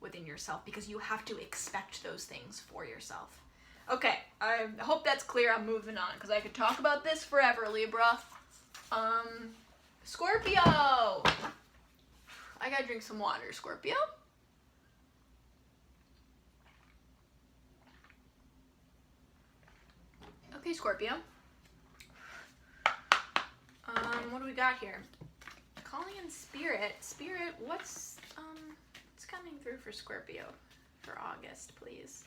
within yourself, because you have to expect those things for yourself. Okay, I hope that's clear. I'm moving on because I could talk about this forever, Libra. Scorpio! I gotta drink some water, Scorpio. Okay, Scorpio. What do we got here? Calling in Spirit. Spirit, what's coming through for Scorpio for August, please?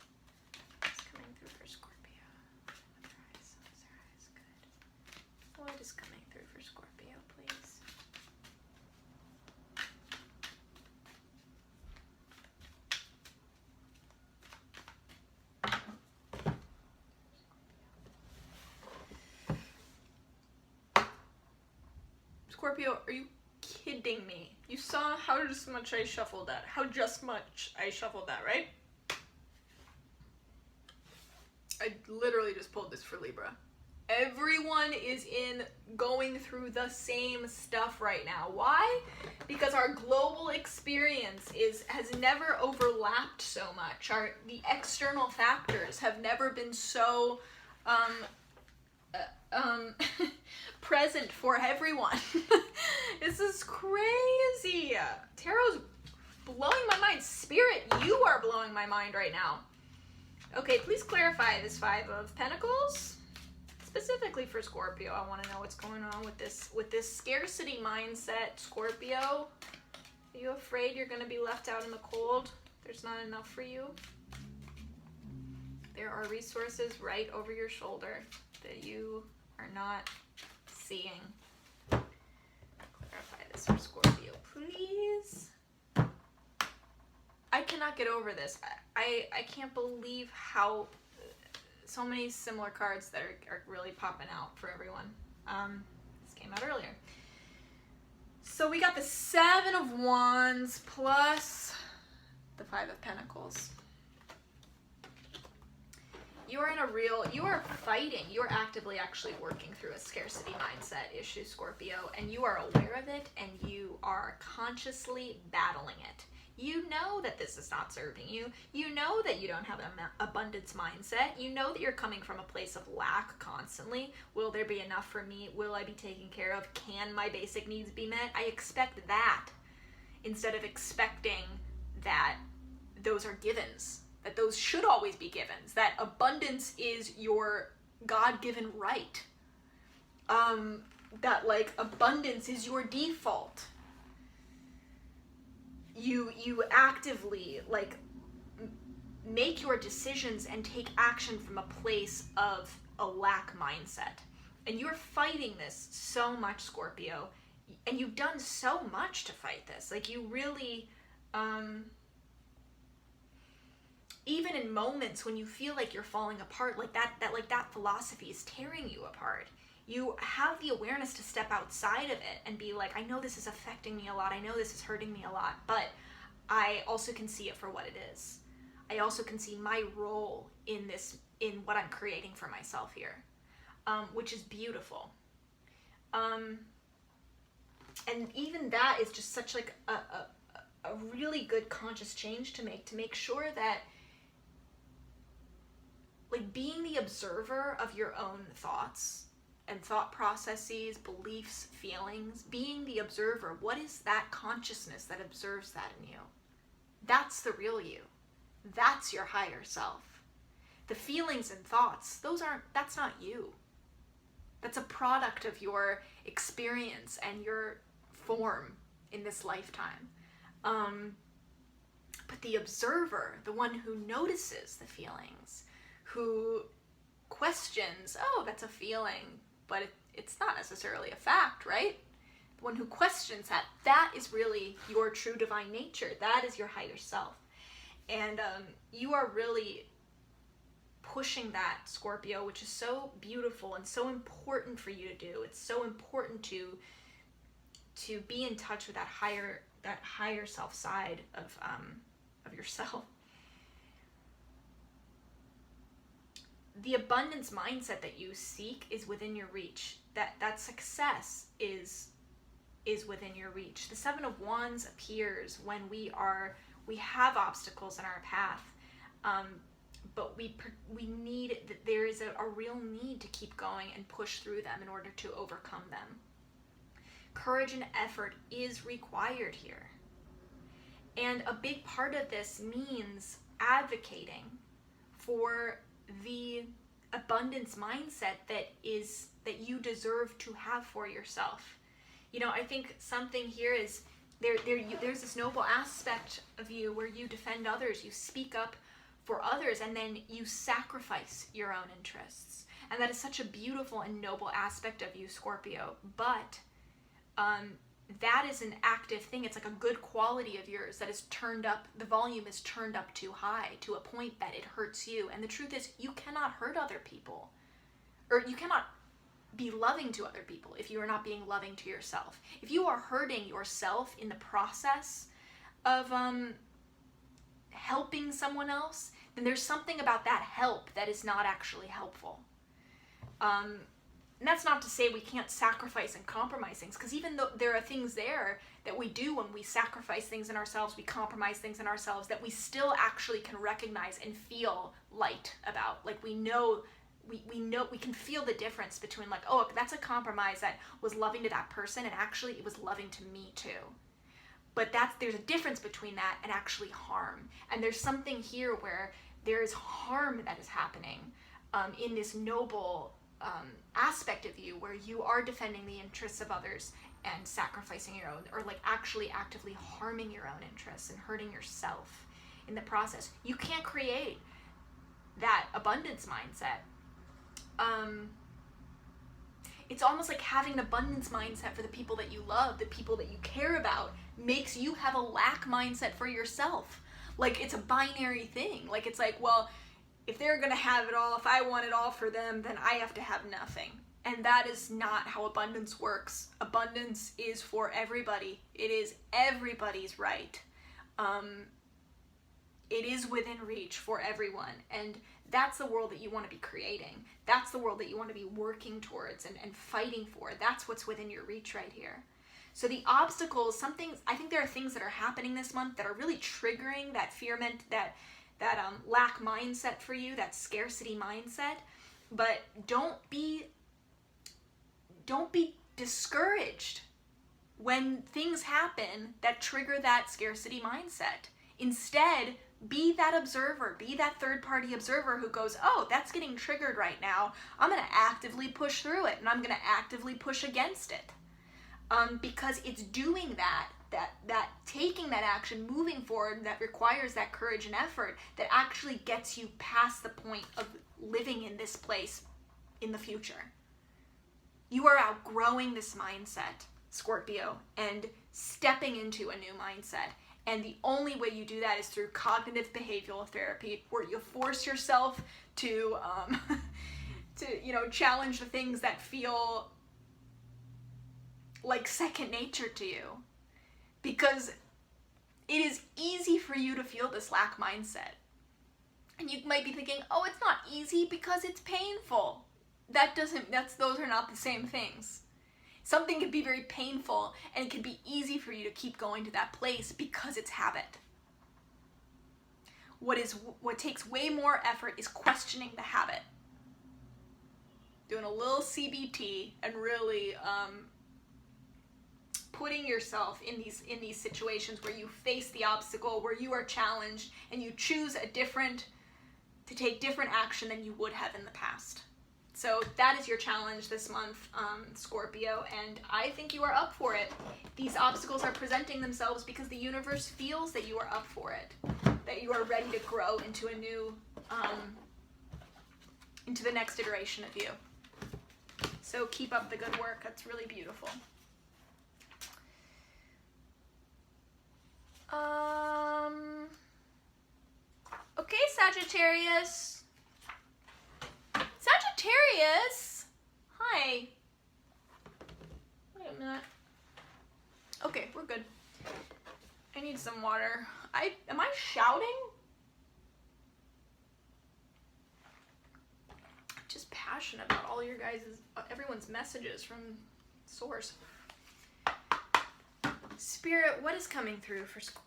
What's coming through for Scorpio? Close your eyes, good. What is coming through for Scorpio, please? Scorpio, are you kidding me? You saw how much I shuffled that. Right? I literally just pulled this for Libra. Everyone is going through the same stuff right now. Why? Because our global experience has never overlapped so much. The external factors have never been so present for everyone. This is crazy. Tarot's blowing my mind. Spirit, you are blowing my mind right now. Okay, please clarify this Five of Pentacles. Specifically for Scorpio, I want to know what's going on with this scarcity mindset, Scorpio. Are you afraid you're going to be left out in the cold? There's not enough for you? There are resources right over your shoulder that you are not seeing. Clarify this for Scorpio, please. I cannot get over this. I can't believe how so many similar cards that are really popping out for everyone. This came out earlier. So we got the Seven of Wands plus the Five of Pentacles. You are fighting, you are actively actually working through a scarcity mindset issue, Scorpio, and you are aware of it, and you are consciously battling it. You know that this is not serving you. You know that you don't have an abundance mindset. You know that you're coming from a place of lack constantly. Will there be enough for me? Will I be taken care of? Can my basic needs be met? I expect that instead of expecting that those are givens. That those should always be givens, that abundance is your God-given right, that like abundance is your default. You actively like make your decisions and take action from a place of a lack mindset, and you're fighting this so much, Scorpio, and you've done so much to fight this. Like you really even in moments when you feel like you're falling apart, like that philosophy is tearing you apart, you have the awareness to step outside of it and be like, I know this is affecting me a lot, I know this is hurting me a lot, but I also can see it for what it is. I also can see my role in this, in what I'm creating for myself here, which is beautiful. And even that is just such like a really good conscious change to make sure that, like, being the observer of your own thoughts and thought processes, beliefs, feelings, being the observer, what is that consciousness that observes that in you? That's the real you. That's your higher self. The feelings and thoughts, that's not you. That's a product of your experience and your form in this lifetime. But the observer, the one who notices the feelings, who questions, oh, that's a feeling, but it's not necessarily a fact, right? The one who questions that is really your true divine nature. That is your higher self. And you are really pushing that, Scorpio, which is so beautiful and so important for you to do. It's so important to be in touch with that higher self side of yourself. The abundance mindset that you seek is within your reach. That success is within your reach. The Seven of Wands appears when we have obstacles in our path, but there is a real need to keep going and push through them in order to overcome them. Courage and effort is required here. And a big part of this means advocating for the abundance mindset that you deserve to have for yourself. You know, I think something here is there's this noble aspect of you where you defend others, you speak up for others, and then you sacrifice your own interests. And that is such a beautiful and noble aspect of you, Scorpio. But that is an active thing. It's like a good quality of yours that is turned up, the volume is turned up too high to a point that it hurts you. And the truth is, you cannot hurt other people, or you cannot be loving to other people if you are not being loving to yourself. If you are hurting yourself in the process of helping someone else, then there's something about that help that is not actually helpful. And that's not to say we can't sacrifice and compromise things, because even though there are things there that we do when we sacrifice things in ourselves, we compromise things in ourselves, that we still actually can recognize and feel light about. Like we know, we can feel the difference between, like, oh, that's a compromise that was loving to that person, and actually it was loving to me too. But there's a difference between that and actually harm. And there's something here where there is harm that is happening in this noble aspect of you, where you are defending the interests of others and sacrificing your own, or like actually actively harming your own interests and hurting yourself in the process. You can't create that abundance mindset. It's almost like having an abundance mindset for the people that you love, the people that you care about, makes you have a lack mindset for yourself. Like it's a binary thing. Like it's like, well, if they're gonna have it all, if I want it all for them, then I have to have nothing. And that is not how abundance works. Abundance is for everybody. It is everybody's right. It is within reach for everyone. And that's the world that you want to be creating. That's the world that you want to be working towards and fighting for. That's what's within your reach right here. So the obstacles, I think there are things that are happening this month that are really triggering that that lack mindset for you, that scarcity mindset. But don't be discouraged when things happen that trigger that scarcity mindset. Instead, be that observer, be that third-party observer who goes, oh, that's getting triggered right now. I'm going to actively push through it, and I'm going to actively push against it. Because it's doing that taking that action, moving forward, that requires that courage and effort, that actually gets you past the point of living in this place in the future. You are outgrowing this mindset, Scorpio, and stepping into a new mindset. And the only way you do that is through cognitive behavioral therapy, where you force yourself to challenge the things that feel like second nature to you. Because it is easy for you to feel this lack mindset. And you might be thinking, oh, it's not easy because it's painful. Those are not the same things. Something can be very painful, and it can be easy for you to keep going to that place because it's habit. What takes way more effort is questioning the habit. Doing a little CBT and really putting yourself in these situations where you face the obstacle, where you are challenged, and you choose to take different action than you would have in the past. So that is your challenge this month, Scorpio, and I think you are up for it. These obstacles are presenting themselves because the universe feels that you are up for it, that you are ready to grow into a new, into the next iteration of you. So keep up the good work. That's really beautiful. Okay, Sagittarius. Sagittarius? Hi. Wait a minute. Okay, we're good. I need some water. Am I shouting? I'm just passionate about all your everyone's messages from source. Spirit, what is coming through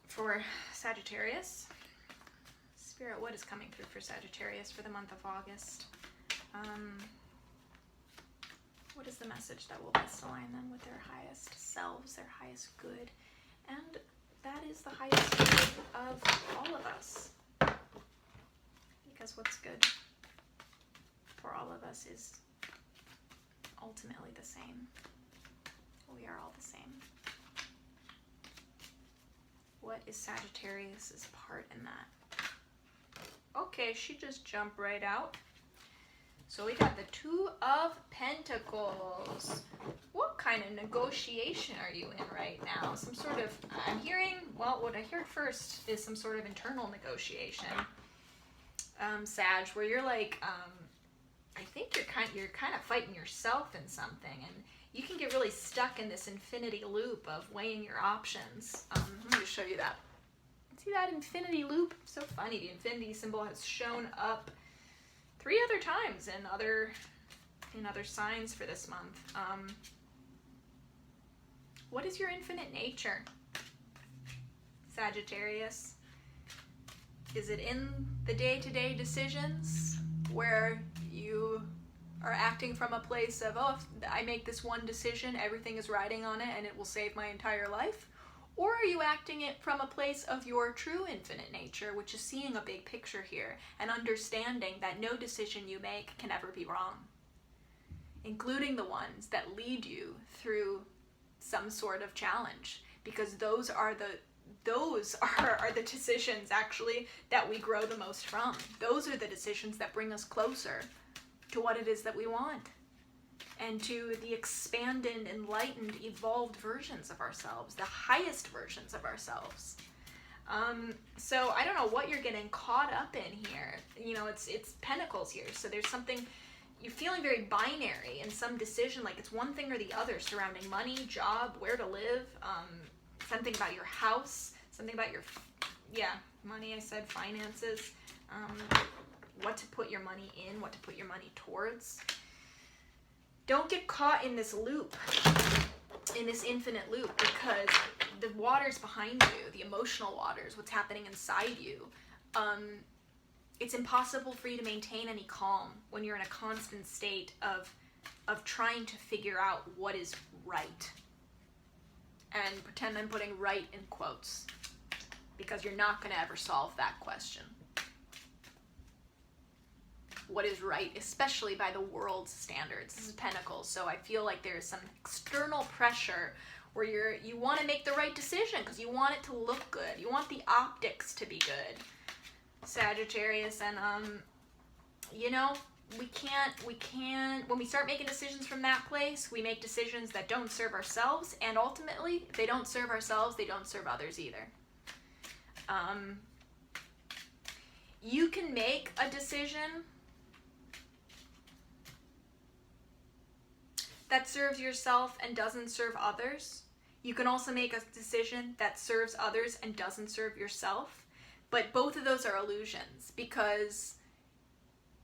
for Sagittarius? Spirit, what is coming through for Sagittarius for the month of August? What is the message that will best align them with their highest selves, their highest good? And that is the highest good of all of us. Because what's good for all of us is ultimately the same. We are all the same. What is Sagittarius's part in that? Okay, she just jumped right out. So we got the Two of Pentacles. What kind of negotiation are you in right now? Some sort of, I'm hearing, well, what I heard first is some sort of internal negotiation, Sag, where you're like, I think you're kind of fighting yourself in something, and you can get really stuck in this infinity loop of weighing your options. Let me just show you that. See that infinity loop? So funny. The infinity symbol has shown up 3 other times in other signs for this month. What is your infinite nature, Sagittarius? Is it in the day-to-day decisions where you are acting from a place of, oh, if I make this one decision, everything is riding on it and it will save my entire life? Or are you acting it from a place of your true infinite nature, which is seeing a big picture here and understanding that no decision you make can ever be wrong, including the ones that lead you through some sort of challenge, because those are the decisions actually that we grow the most from. Those are the decisions that bring us closer to what it is that we want, and to the expanded, enlightened, evolved versions of ourselves, the highest versions of ourselves. So I don't know what you're getting caught up in here. You know, it's Pentacles here, so there's something, you're feeling very binary in some decision, like it's one thing or the other surrounding money, job, where to live, something about your house, something about your, money, I said, finances, what to put your money in, what to put your money towards. Don't get caught in this loop, in this infinite loop, because the waters behind you, the emotional waters, what's happening inside you, it's impossible for you to maintain any calm when you're in a constant state of trying to figure out what is right. And pretend I'm putting right in quotes, because you're not going to ever solve that question. What is right, especially by the world's standards. This is Pentacles, so I feel like there is some external pressure where you want to make the right decision because you want it to look good. You want the optics to be good, Sagittarius, and you know, we can't, when we start making decisions from that place, we make decisions that don't serve ourselves, and ultimately, if they don't serve ourselves, they don't serve others either. You can make a decision that serves yourself and doesn't serve others. You can also make a decision that serves others and doesn't serve yourself. But both of those are illusions, because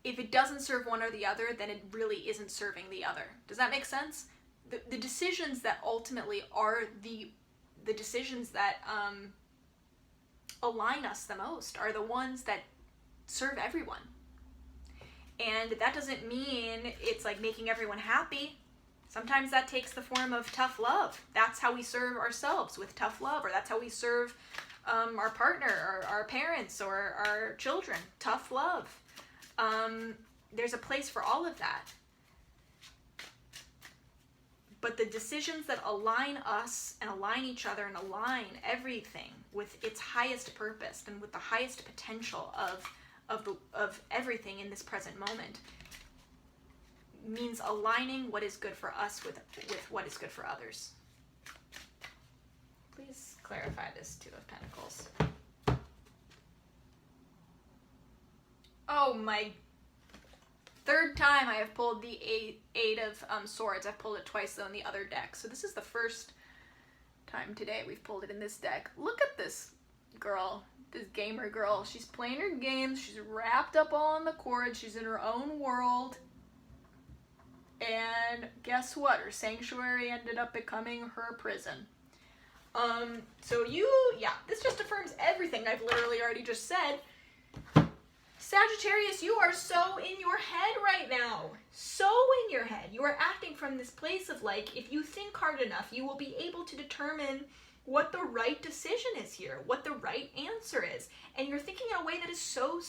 if it doesn't serve one or the other, then it really isn't serving the other. Does that make sense? The decisions that ultimately are the decisions that align us the most are the ones that serve everyone. And that doesn't mean it's like making everyone happy. Sometimes that takes the form of tough love. That's how we serve ourselves, with tough love, or that's how we serve our partner, or our parents, or our children. Tough love. There's a place for all of that. But the decisions that align us and align each other and align everything with its highest purpose and with the highest potential of everything in this present moment means aligning what is good for us with what is good for others. Please clarify this Two of Pentacles. Oh, my third time I have pulled the Eight of Swords. I've pulled it twice though in the other deck. So this is the first time today we've pulled it in this deck. Look at this girl, this gamer girl. She's playing her games. She's wrapped up all in the cords. She's in her own world. And guess what? Her sanctuary ended up becoming her prison. This just affirms everything I've literally already just said. Sagittarius, you are so in your head right now. So in your head. You are acting from this place of like, if you think hard enough, you will be able to determine what the right decision is here, what the right answer is. And you're thinking in a way that is so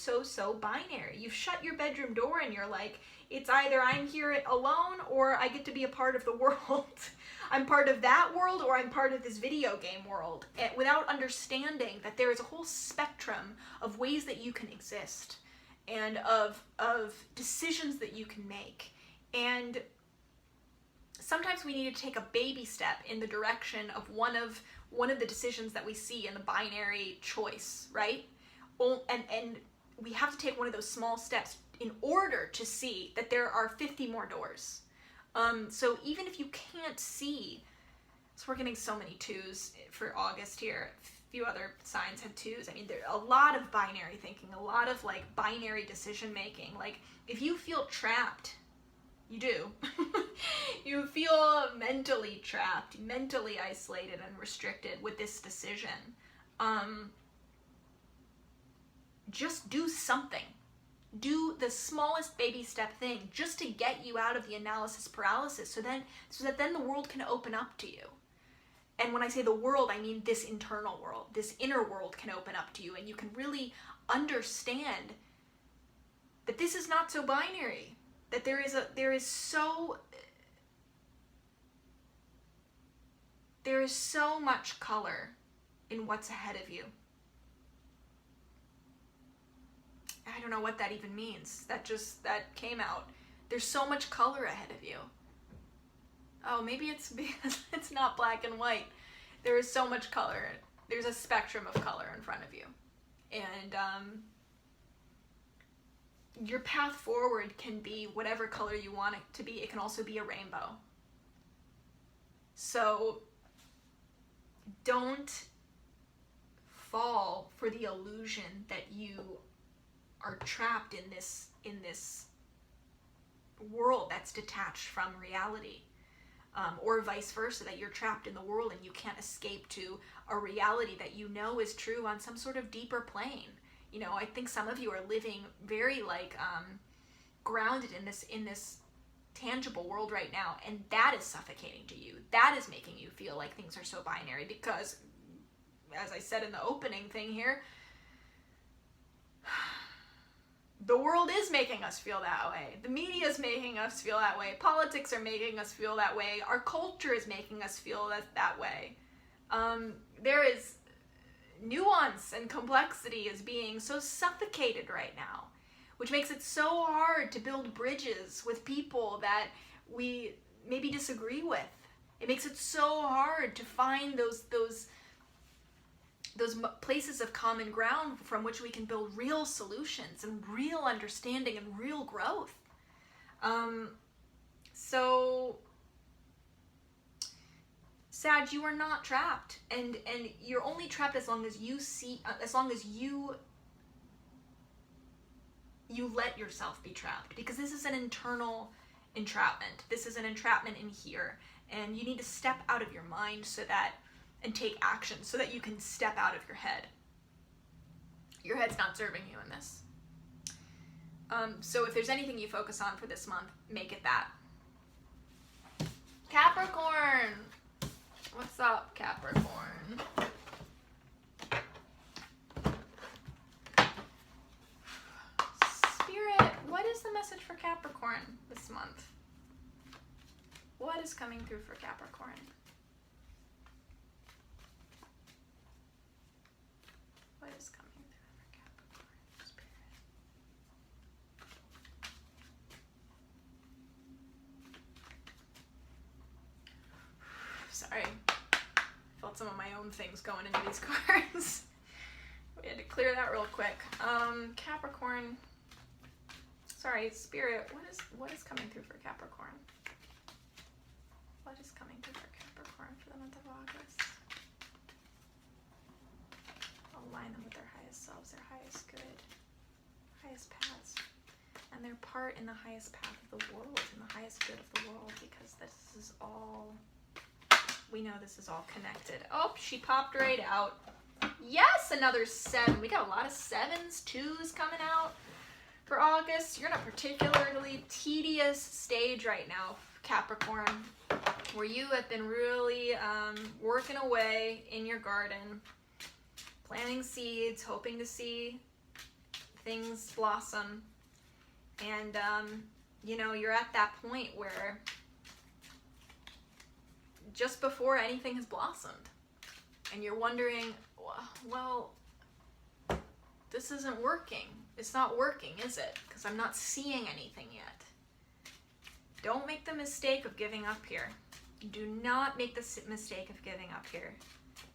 binary. You've shut your bedroom door and you're like, it's either I'm here alone or I get to be a part of the world. I'm part of that world or I'm part of this video game world, without understanding that there is a whole spectrum of ways that you can exist and of decisions that you can make. And sometimes we need to take a baby step in the direction of one of the decisions that we see in the binary choice, right? And we have to take one of those small steps in order to see that there are 50 more doors. So even if you can't see, so we're getting so many twos for August here. A few other signs had twos. I mean, there's a lot of binary thinking, a lot of like binary decision making. Like if you feel trapped, you do. You feel mentally trapped, mentally isolated and restricted with this decision. Just do something. Do the smallest baby step thing just to get you out of the analysis paralysis, so that then the world can open up to you. And when I say the world, I mean this internal world. This inner world can open up to you, and you can really understand that this is not so binary. That there is so much color in what's ahead of you. I don't know what that even means. That came out. There's so much color ahead of you. Oh, maybe it's because it's not black and white. There is so much color. There's a spectrum of color in front of you. And your path forward can be whatever color you want it to be. It can also be a rainbow. So don't fall for the illusion that you are trapped in this world that's detached from reality, or vice versa, that you're trapped in the world and you can't escape to a reality that you know is true on some sort of deeper plane. You know, I think some of you are living very grounded in this tangible world right now, and that is suffocating to you. That is making you feel like things are so binary because, as I said in the opening thing here, the world is making us feel that way. The media is making us feel that way. Politics are making us feel that way. Our culture is making us feel that way. There is nuance and complexity is being so suffocated right now, which makes it so hard to build bridges with people that we maybe disagree with. It makes it so hard to find those places of common ground from which we can build real solutions and real understanding and real growth. So Sag, you are not trapped, and you're only trapped as long as you you let yourself be trapped, because this is an internal entrapment. This is an entrapment in here, and you need to step out of your mind and take action so that you can step out of your head. Your head's not serving you in this. So if there's anything you focus on for this month, make it that. Capricorn! What's up, Capricorn? Spirit, what is the message for Capricorn this month? What is coming through for Capricorn? What is coming through for Capricorn, Spirit? Sorry, felt some of my own things going into these cards. We had to clear that real quick. Capricorn. Sorry, Spirit. What is coming through for Capricorn? What is coming through for Capricorn for the month of August? Align them with their highest selves, their highest good, highest paths, and their part in the highest path of the world, in the highest good of the world, because this is all. We know this is all connected. Oh, she popped right out. Yes, another 7. We got a lot of 7s, 2s coming out for August. You're in a particularly tedious stage right now, Capricorn, where you have been really working away in your garden, planting seeds, hoping to see things blossom. And, you're at that point where just before anything has blossomed, and you're wondering, well, this isn't working. It's not working, is it? Because I'm not seeing anything yet. Don't make the mistake of giving up here. Do not make the mistake of giving up here,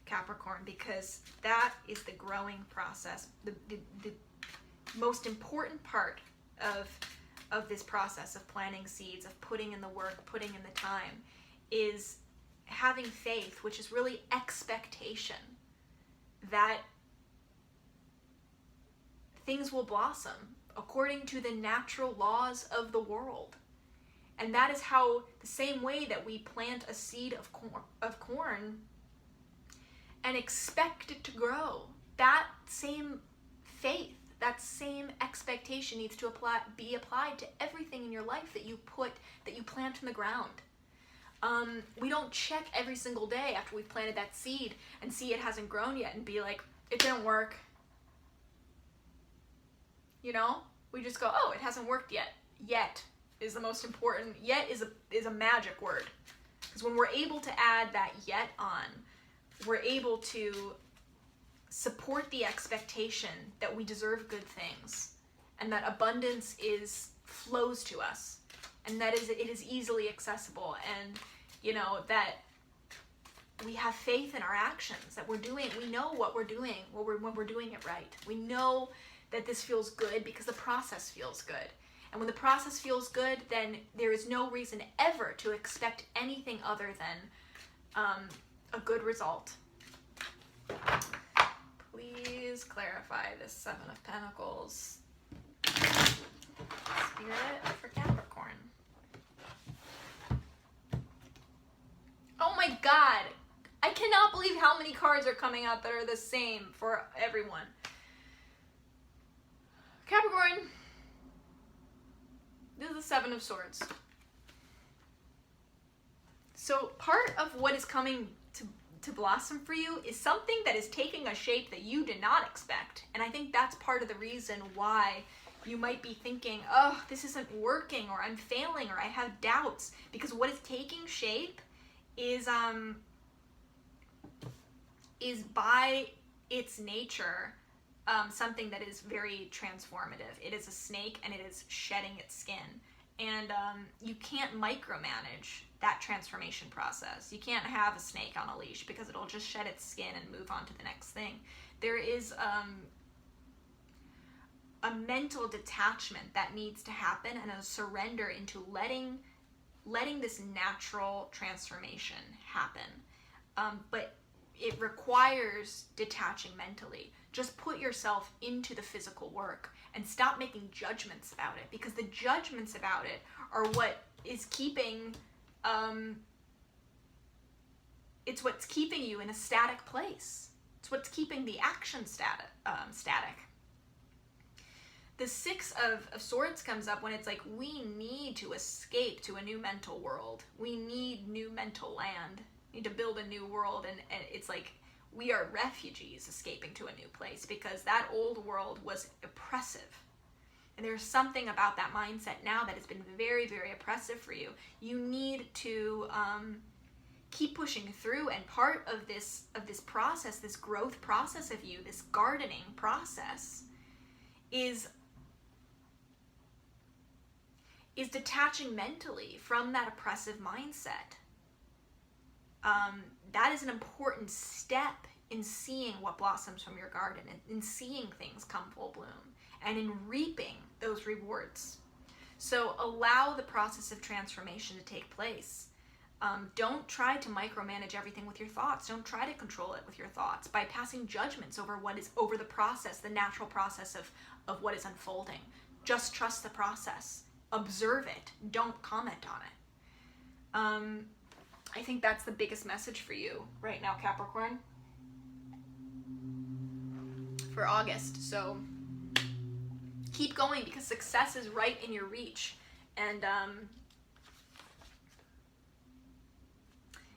Capricorn, because that is the growing process. The most important part of this process of planting seeds, of putting in the work, putting in the time, is having faith, which is really expectation that things will blossom according to the natural laws of the world. And that is how, the same way that we plant a seed of corn and expect it to grow, that same faith, that same expectation needs to be applied to everything in your life that you plant in the ground. We don't check every single day after we've planted that seed and see it hasn't grown yet and be like, it didn't work. We just go, oh, it hasn't worked yet. Yet is the most important. Yet is a magic word. Because when we're able to add that yet on, we're able to support the expectation that we deserve good things and that abundance flows to us. And that it is easily accessible, and that we have faith in our actions, that we know what we're doing when we're doing it right. We know that this feels good because the process feels good. And when the process feels good, then there is no reason ever to expect anything other than a good result. Please clarify this 7 of Pentacles. Spirit for Capricorn. Oh my God, I cannot believe how many cards are coming out that are the same for everyone. Capricorn, this is the 7 of Swords. So part of what is coming to blossom for you is something that is taking a shape that you did not expect. And I think that's part of the reason why you might be thinking, oh, this isn't working, or I'm failing, or I have doubts, because what is taking shape is by its nature something that is very transformative. It is a snake, and it is shedding its skin, and you can't micromanage that transformation process. You can't have a snake on a leash, because it'll just shed its skin and move on to the next thing. There is a mental detachment that needs to happen, and a surrender into letting this natural transformation happen. But it requires detaching mentally. Just put yourself into the physical work and stop making judgments about it, because the judgments about it are what is keeping, it's what's keeping you in a static place. It's what's keeping the action static. The Six of Swords comes up when it's like, we need to escape to a new mental world. We need new mental land. We need to build a new world. And it's like, we are refugees escaping to a new place because that old world was oppressive. And there's something about that mindset now that has been very, very oppressive for you. You need to keep pushing through, and part of this process, this growth process of you, this gardening process, is detaching mentally from that oppressive mindset. That is an important step in seeing what blossoms from your garden, and in seeing things come full bloom, and in reaping those rewards. So allow the process of transformation to take place. Don't try to micromanage everything with your thoughts. Don't try to control it with your thoughts by passing judgments over the process, the natural process of what is unfolding. Just trust the process. Observe it. Don't comment on it. I think that's the biggest message for you right now, Capricorn, for August. So keep going, because success is right in your reach. And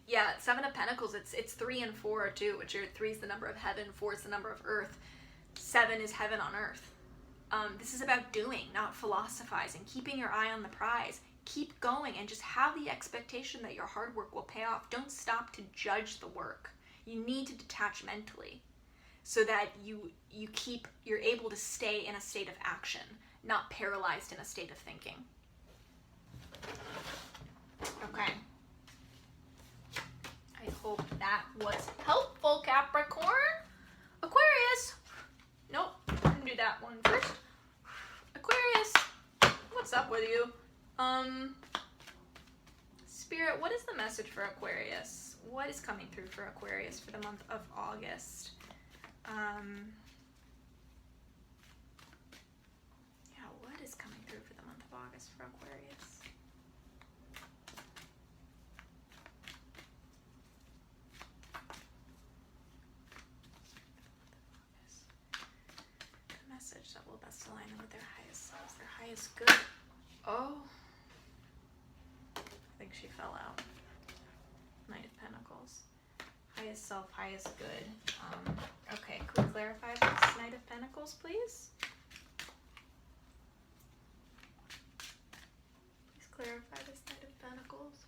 yeah, Seven of Pentacles, it's 3 and 4 too, which are 3 is the number of heaven, 4 is the number of earth, 7 is heaven on earth. This is about doing, not philosophizing, keeping your eye on the prize. Keep going and just have the expectation that your hard work will pay off. Don't stop to judge the work. You need to detach mentally so that you're able to stay in a state of action, not paralyzed in a state of thinking. Okay. I hope that was helpful, Capricorn. Aquarius. Nope, I'm gonna do that one first. Aquarius, what's up with you? Spirit, what is the message for Aquarius? What is coming through for Aquarius for the month of August? Yeah, what is coming through for the month of August for Aquarius? The message that will best align them with their highest selves, their highest good. Oh, I think she fell out. Knight of Pentacles. Highest self, highest good. Okay, can we clarify this Knight of Pentacles, please? Please clarify this Knight of Pentacles.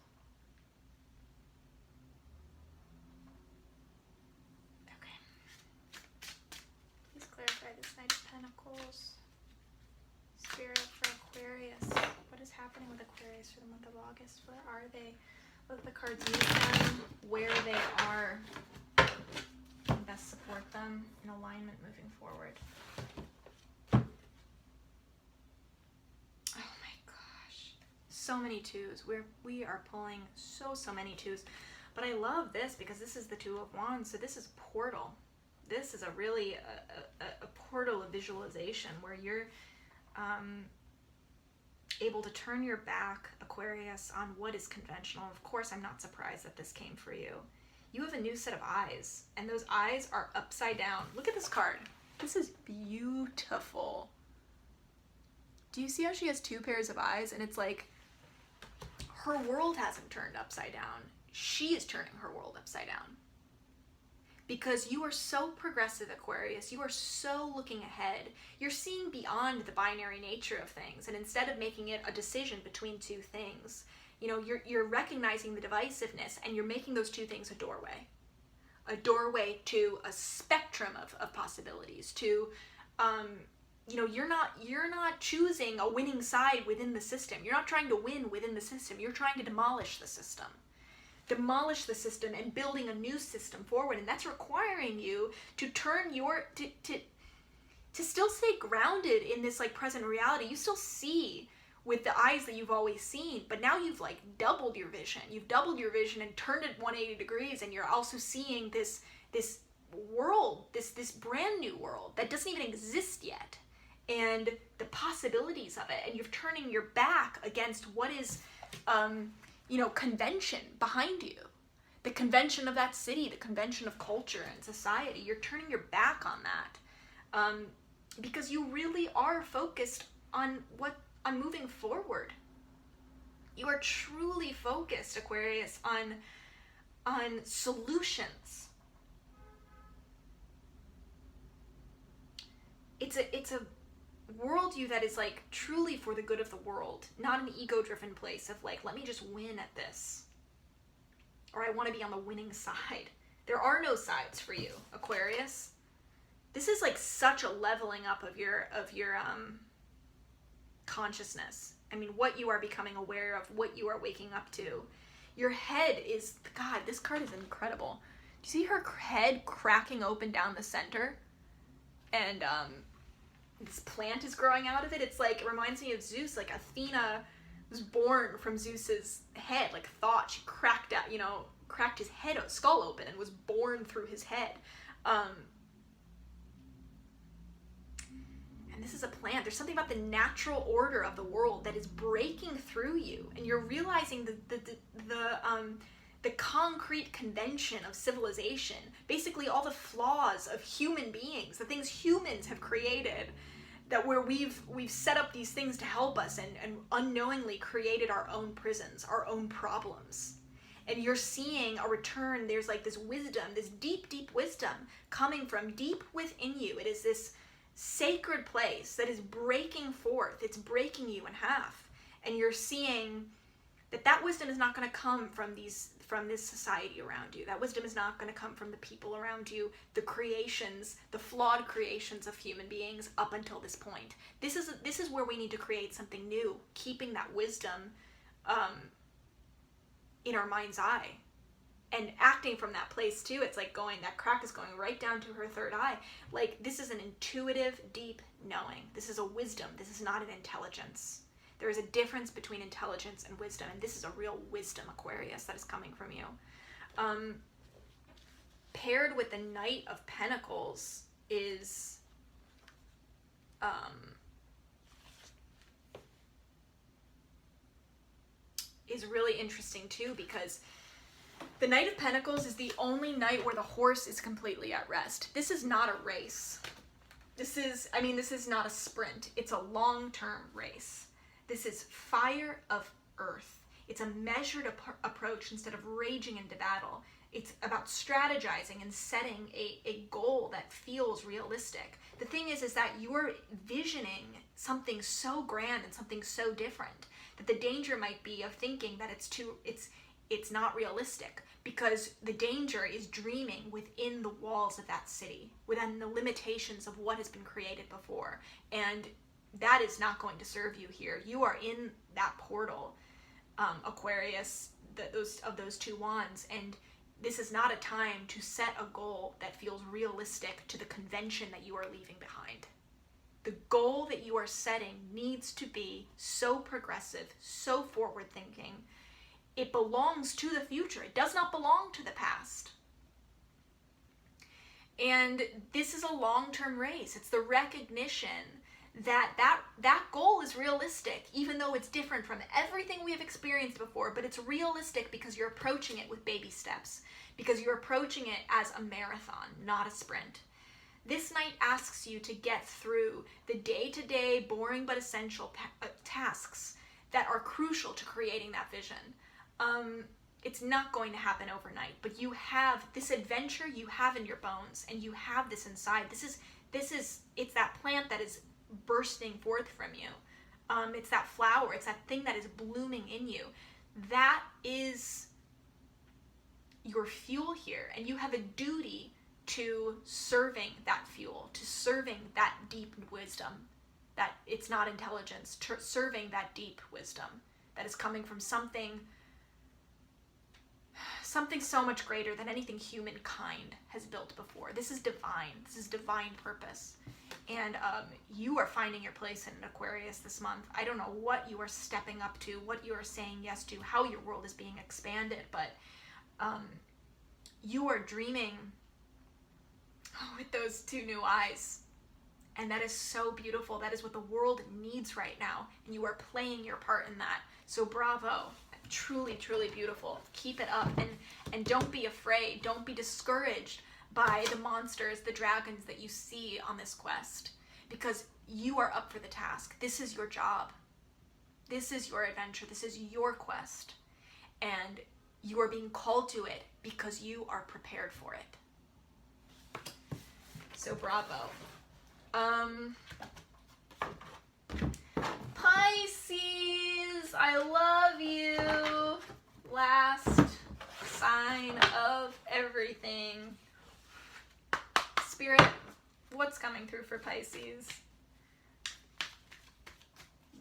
Okay. Please clarify this Knight of Pentacles. Spirit for Aquarius. What is happening with Aquarius for the month of August? Where are they? Let the cards meet them where they are, and best support them in alignment moving forward. Oh my gosh. So many twos. We are pulling so many twos. But I love this because this is the Two of Wands. So this is portal. This is a really a portal of visualization where you're able to turn your back, Aquarius, on what is conventional. Of course, I'm not surprised that this came for you. You have a new set of eyes, and those eyes are upside down. Look at this card. This is beautiful. Do you see how she has 2 pairs of eyes? And it's like her world hasn't turned upside down. She is turning her world upside down. Because you are so progressive, Aquarius. You are so looking ahead. You're seeing beyond the binary nature of things. And instead of making it a decision between 2 things, you know, you're recognizing the divisiveness, and you're making those 2 things a doorway. A doorway to a spectrum of possibilities. To, you know, you're not choosing a winning side within the system. You're not trying to win within the system. You're trying to demolish the system. Demolish the system and building a new system forward, and that's requiring you to turn to still stay grounded in this like present reality. You still see with the eyes that you've always seen, but now you've like doubled your vision. You've doubled your vision and turned it 180 degrees, and you're also seeing this this world, this brand new world that doesn't even exist yet, and the possibilities of it, and you're turning your back against what is, convention behind you. The convention of that city, the convention of culture and society. You're turning your back on that because you really are focused on moving forward. You are truly focused, Aquarius, on solutions. It's a worldview that is like truly for the good of the world, not an ego-driven place of like, let me just win at this, or I want to be on the winning side. There are no sides for you, Aquarius. This is like such a leveling up of your consciousness. I mean, what you are becoming aware of, what you are waking up to. Your head is, God, this card is incredible. Do you see her head cracking open down the center? And this plant is growing out of it. It's like, it reminds me of Zeus. Like Athena was born from Zeus's head, like thought. She cracked his head, skull open, and was born through his head. And this is a plant. There's something about the natural order of the world that is breaking through you, and you're realizing the concrete convention of civilization, basically all the flaws of human beings, the things humans have created, that where we've set up these things to help us and unknowingly created our own prisons, our own problems. And you're seeing a return. There's like this wisdom, this deep, deep wisdom coming from deep within you. It is this sacred place that is breaking forth. It's breaking you in half. And you're seeing that wisdom is not going to come from this society around you. That wisdom is not going to come from the people around you, the creations, the flawed creations of human beings up until this point. This is where we need to create something new, keeping that wisdom in our mind's eye and acting from that place too. It's like that crack is going right down to her third eye. Like, this is an intuitive, deep knowing. This is a wisdom. This is not an intelligence. There is a difference between intelligence and wisdom, and this is a real wisdom, Aquarius, that is coming from you. Paired with the Knight of Pentacles is really interesting too, because the Knight of Pentacles is the only night where the horse is completely at rest. This is not a race. This is not a sprint. It's a long-term race. This is fire of earth. It's a measured approach instead of raging into battle. It's about strategizing and setting a goal that feels realistic. The thing is that you're visioning something so grand and something so different that the danger might be of thinking that it's not realistic, because the danger is dreaming within the walls of that city, within the limitations of what has been created before. And that is not going to serve you here. You are in that portal, Aquarius, those two wands, and this is not a time to set a goal that feels realistic to the convention that you are leaving behind. The goal that you are setting needs to be so progressive, so forward-thinking. It belongs to the future. It does not belong to the past. And this is a long-term race. It's the recognition that goal is realistic, even though it's different from everything we have experienced before, but it's realistic because you're approaching it with baby steps, because you're approaching it as a marathon, not a sprint. This night asks you to get through the day-to-day, boring but essential tasks that are crucial to creating that vision. It's not going to happen overnight, but you have this adventure you have in your bones, and you have this inside. It's that plant that is bursting forth from you. It's that flower, it's that thing that is blooming in you. That is your fuel here, and you have a duty to serving that fuel, to serving that deep wisdom, that it's not intelligence, serving that deep wisdom that is coming from something so much greater than anything humankind has built before. This is divine. This is divine purpose. And you are finding your place in an Aquarius this month. I don't know what you are stepping up to, what you are saying yes to, how your world is being expanded, but you are dreaming with those two new eyes. And that is so beautiful. That is what the world needs right now. And you are playing your part in that. So bravo. Truly, truly beautiful. Keep it up. And don't be afraid. Don't be discouraged by the monsters, the dragons that you see on this quest. Because you are up for the task. This is your job. This is your adventure. This is your quest. And you are being called to it because you are prepared for it. So bravo. Pisces, I love you. Last sign of everything. Spirit, what's coming through for Pisces?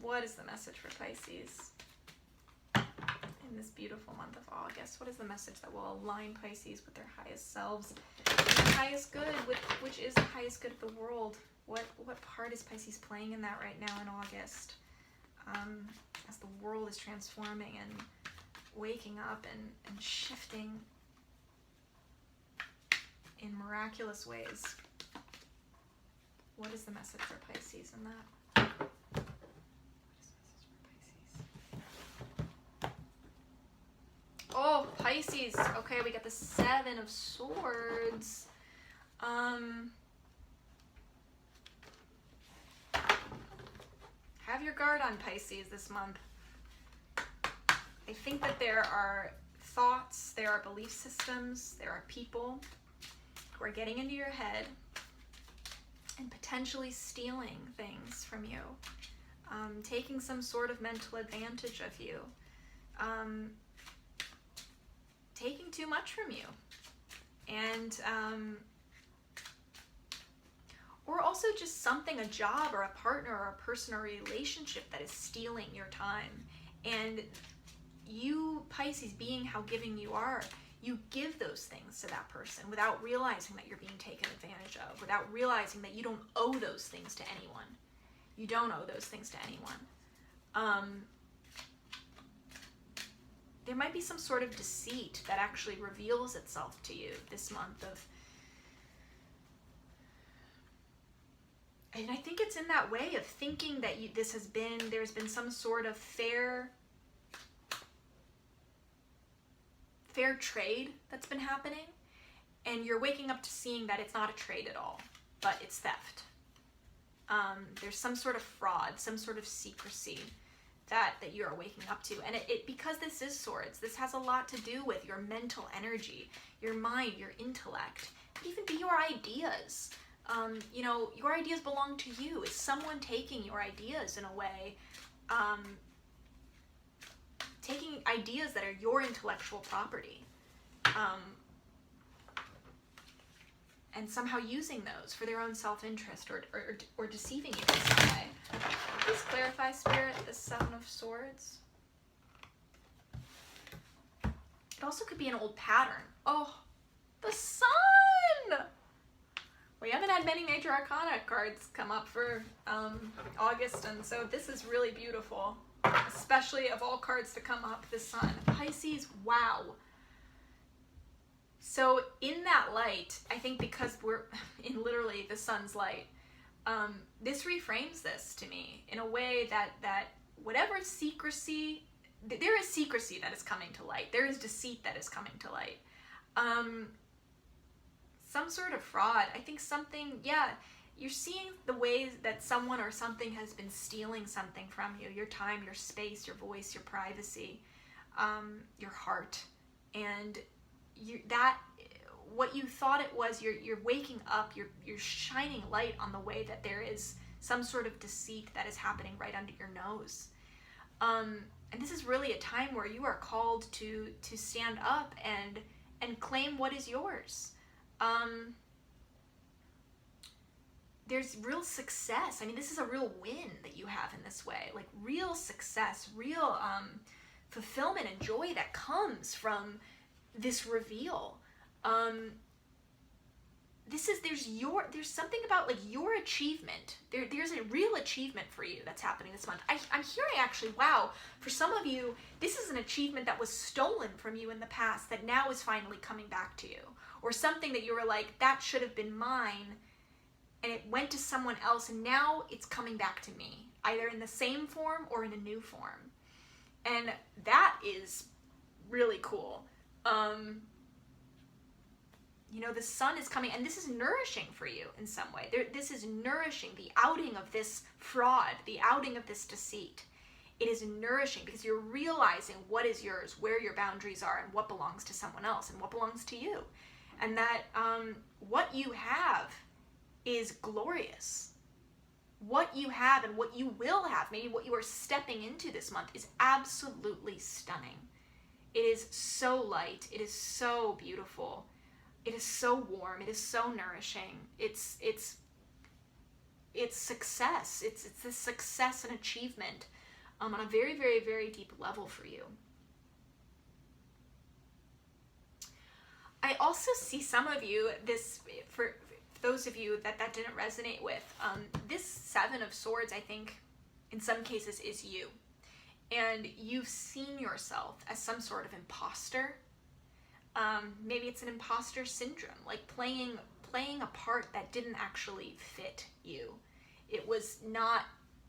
What is the message for Pisces in this beautiful month of August? What is the message that will align Pisces with their highest selves, their highest good, which is the highest good of the world? What part is Pisces playing in that right now in August? As the world is transforming and waking up and shifting in miraculous ways. What is the message for Pisces in that? Oh, Pisces. Okay, we got the Seven of Swords. Have your guard on, Pisces, this month. I think that there are thoughts, there are belief systems, there are people who are getting into your head and potentially stealing things from you, taking some sort of mental advantage of you, taking too much from you, and or also just something, a job or a partner or a person or a relationship that is stealing your time. And you, Pisces, being how giving you are, you give those things to that person without realizing that you're being taken advantage of, without realizing that you don't owe those things to anyone. You don't owe those things to anyone. There might be some sort of deceit that actually reveals itself to you this month of, and I think it's in that way of thinking that there's been some sort of fair trade that's been happening, and you're waking up to seeing that it's not a trade at all, but it's theft. There's some sort of fraud, some sort of secrecy that you are waking up to. And it because this is swords, this has a lot to do with your mental energy, your mind, your intellect. It could even be your ideas. Your ideas belong to you. Is someone taking your ideas in a way, taking ideas that are your intellectual property, and somehow using those for their own self-interest or deceiving you in some way? Please clarify, Spirit, the Seven of Swords. It also could be an old pattern. Oh, the Sun! We haven't had many major arcana cards come up for August, and so this is really beautiful, especially of all cards to come up, the Sun. Pisces, wow. So in that light, I think because we're in literally the sun's light, this reframes this to me in a way that whatever secrecy, there is secrecy that is coming to light. There is deceit that is coming to light. Some sort of fraud. I think something, you're seeing the ways that someone or something has been stealing something from you, your time, your space, your voice, your privacy, your heart. And what you thought it was, you're waking up, you're shining light on the way that there is some sort of deceit that is happening right under your nose. And this is really a time where you are called to stand up and claim what is yours. There's real success. I mean, this is a real win that you have in this way, like real success, real fulfillment and joy that comes from this reveal. there's something about like your achievement. There's a real achievement for you that's happening this month. I'm hearing actually, wow, for some of you, this is an achievement that was stolen from you in the past that now is finally coming back to you. Or something that you were like, that should have been mine, and it went to someone else, and now it's coming back to me, either in the same form or in a new form. And that is really cool. You know, the sun is coming, and this is nourishing for you in some way. This is nourishing, the outing of this fraud, the outing of this deceit. It is nourishing because you're realizing what is yours, where your boundaries are, and what belongs to someone else, and what belongs to you. And that what you have is glorious. What you have and what you will have, maybe what you are stepping into this month, is absolutely stunning. It is so light. It is so beautiful. It is so warm. It is so nourishing. It's success. It's a success and achievement on a very, very, very deep level for you. I also see some of you, for those of you that didn't resonate with, this Seven of Swords, I think, in some cases is you. And you've seen yourself as some sort of imposter. Maybe it's an imposter syndrome, like playing a part that didn't actually fit you. It was not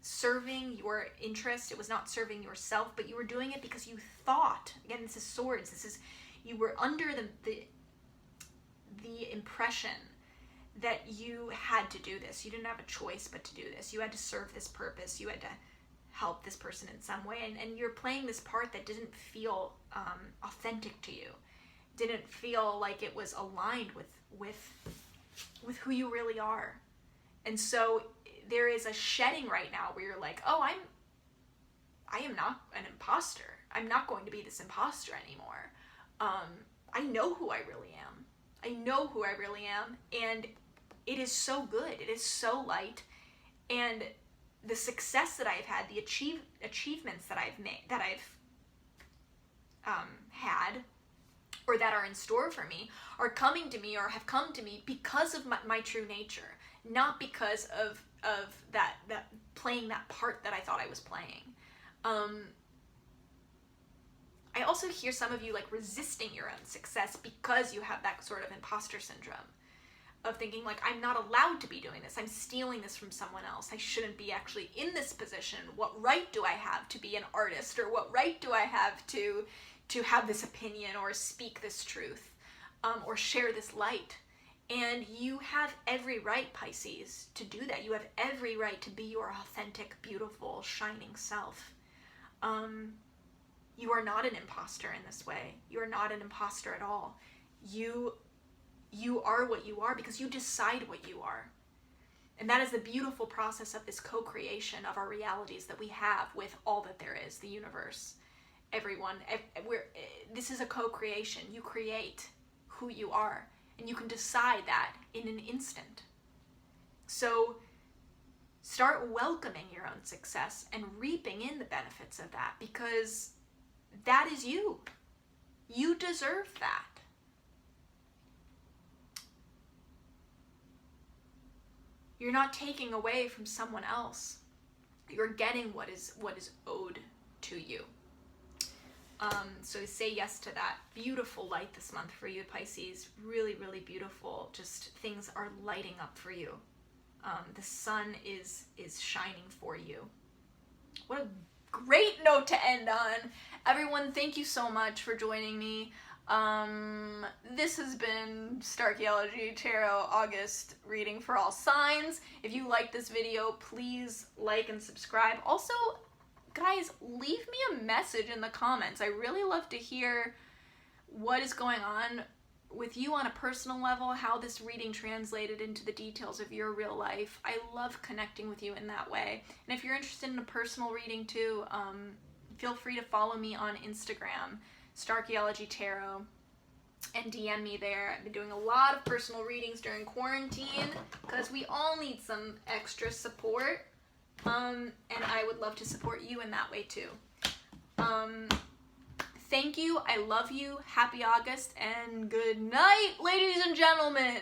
serving your interest. It was not serving yourself, but you were doing it because you thought, again, this is swords. You were under the impression that you had to do this. You didn't have a choice but to do this. You had to serve this purpose. You had to help this person in some way. And you're playing this part that didn't feel authentic to you. Didn't feel like it was aligned with who you really are. And so there is a shedding right now where you're like, oh, I am not an imposter. I'm not going to be this imposter anymore. I know who I really am. I know who I really am, and it is so good. It is so light, and the success that I've had, the achievements that I've made, that I've had, or that are in store for me, are coming to me or have come to me because of my true nature, not because of that playing that part that I thought I was playing. I also hear some of you like resisting your own success because you have that sort of imposter syndrome of thinking like, I'm not allowed to be doing this. I'm stealing this from someone else. I shouldn't be actually in this position. What right do I have to be an artist? Or what right do I have to have this opinion or speak this truth or share this light? And you have every right, Pisces, to do that. You have every right to be your authentic, beautiful, shining self. You are not an imposter in this way. You are not an imposter at all. You are what you are because you decide what you are. And that is the beautiful process of this co-creation of our realities that we have with all that there is, the universe, everyone. This is a co-creation. You create who you are, and you can decide that in an instant. So start welcoming your own success and reaping in the benefits of that, because that is you. You deserve that. You're not taking away from someone else. You're getting what is owed to you. So say yes to that. Beautiful light this month for you, Pisces. Really, really beautiful. Just things are lighting up for you. The sun is shining for you. What a great note to end on. Everyone, thank you so much for joining me. This has been Starchaeology Tarot August reading for all signs. If you like this video, please like and subscribe. Also, guys, leave me a message in the comments. I really love to hear what is going on with you on a personal level, how this reading translated into the details of your real life. I love connecting with you in that way. And if you're interested in a personal reading too, feel free to follow me on Instagram, Starchaeology Tarot, and DM me there. I've been doing a lot of personal readings during quarantine because we all need some extra support. And I would love to support you in that way too. Thank you. I love you. Happy August and good night, ladies and gentlemen.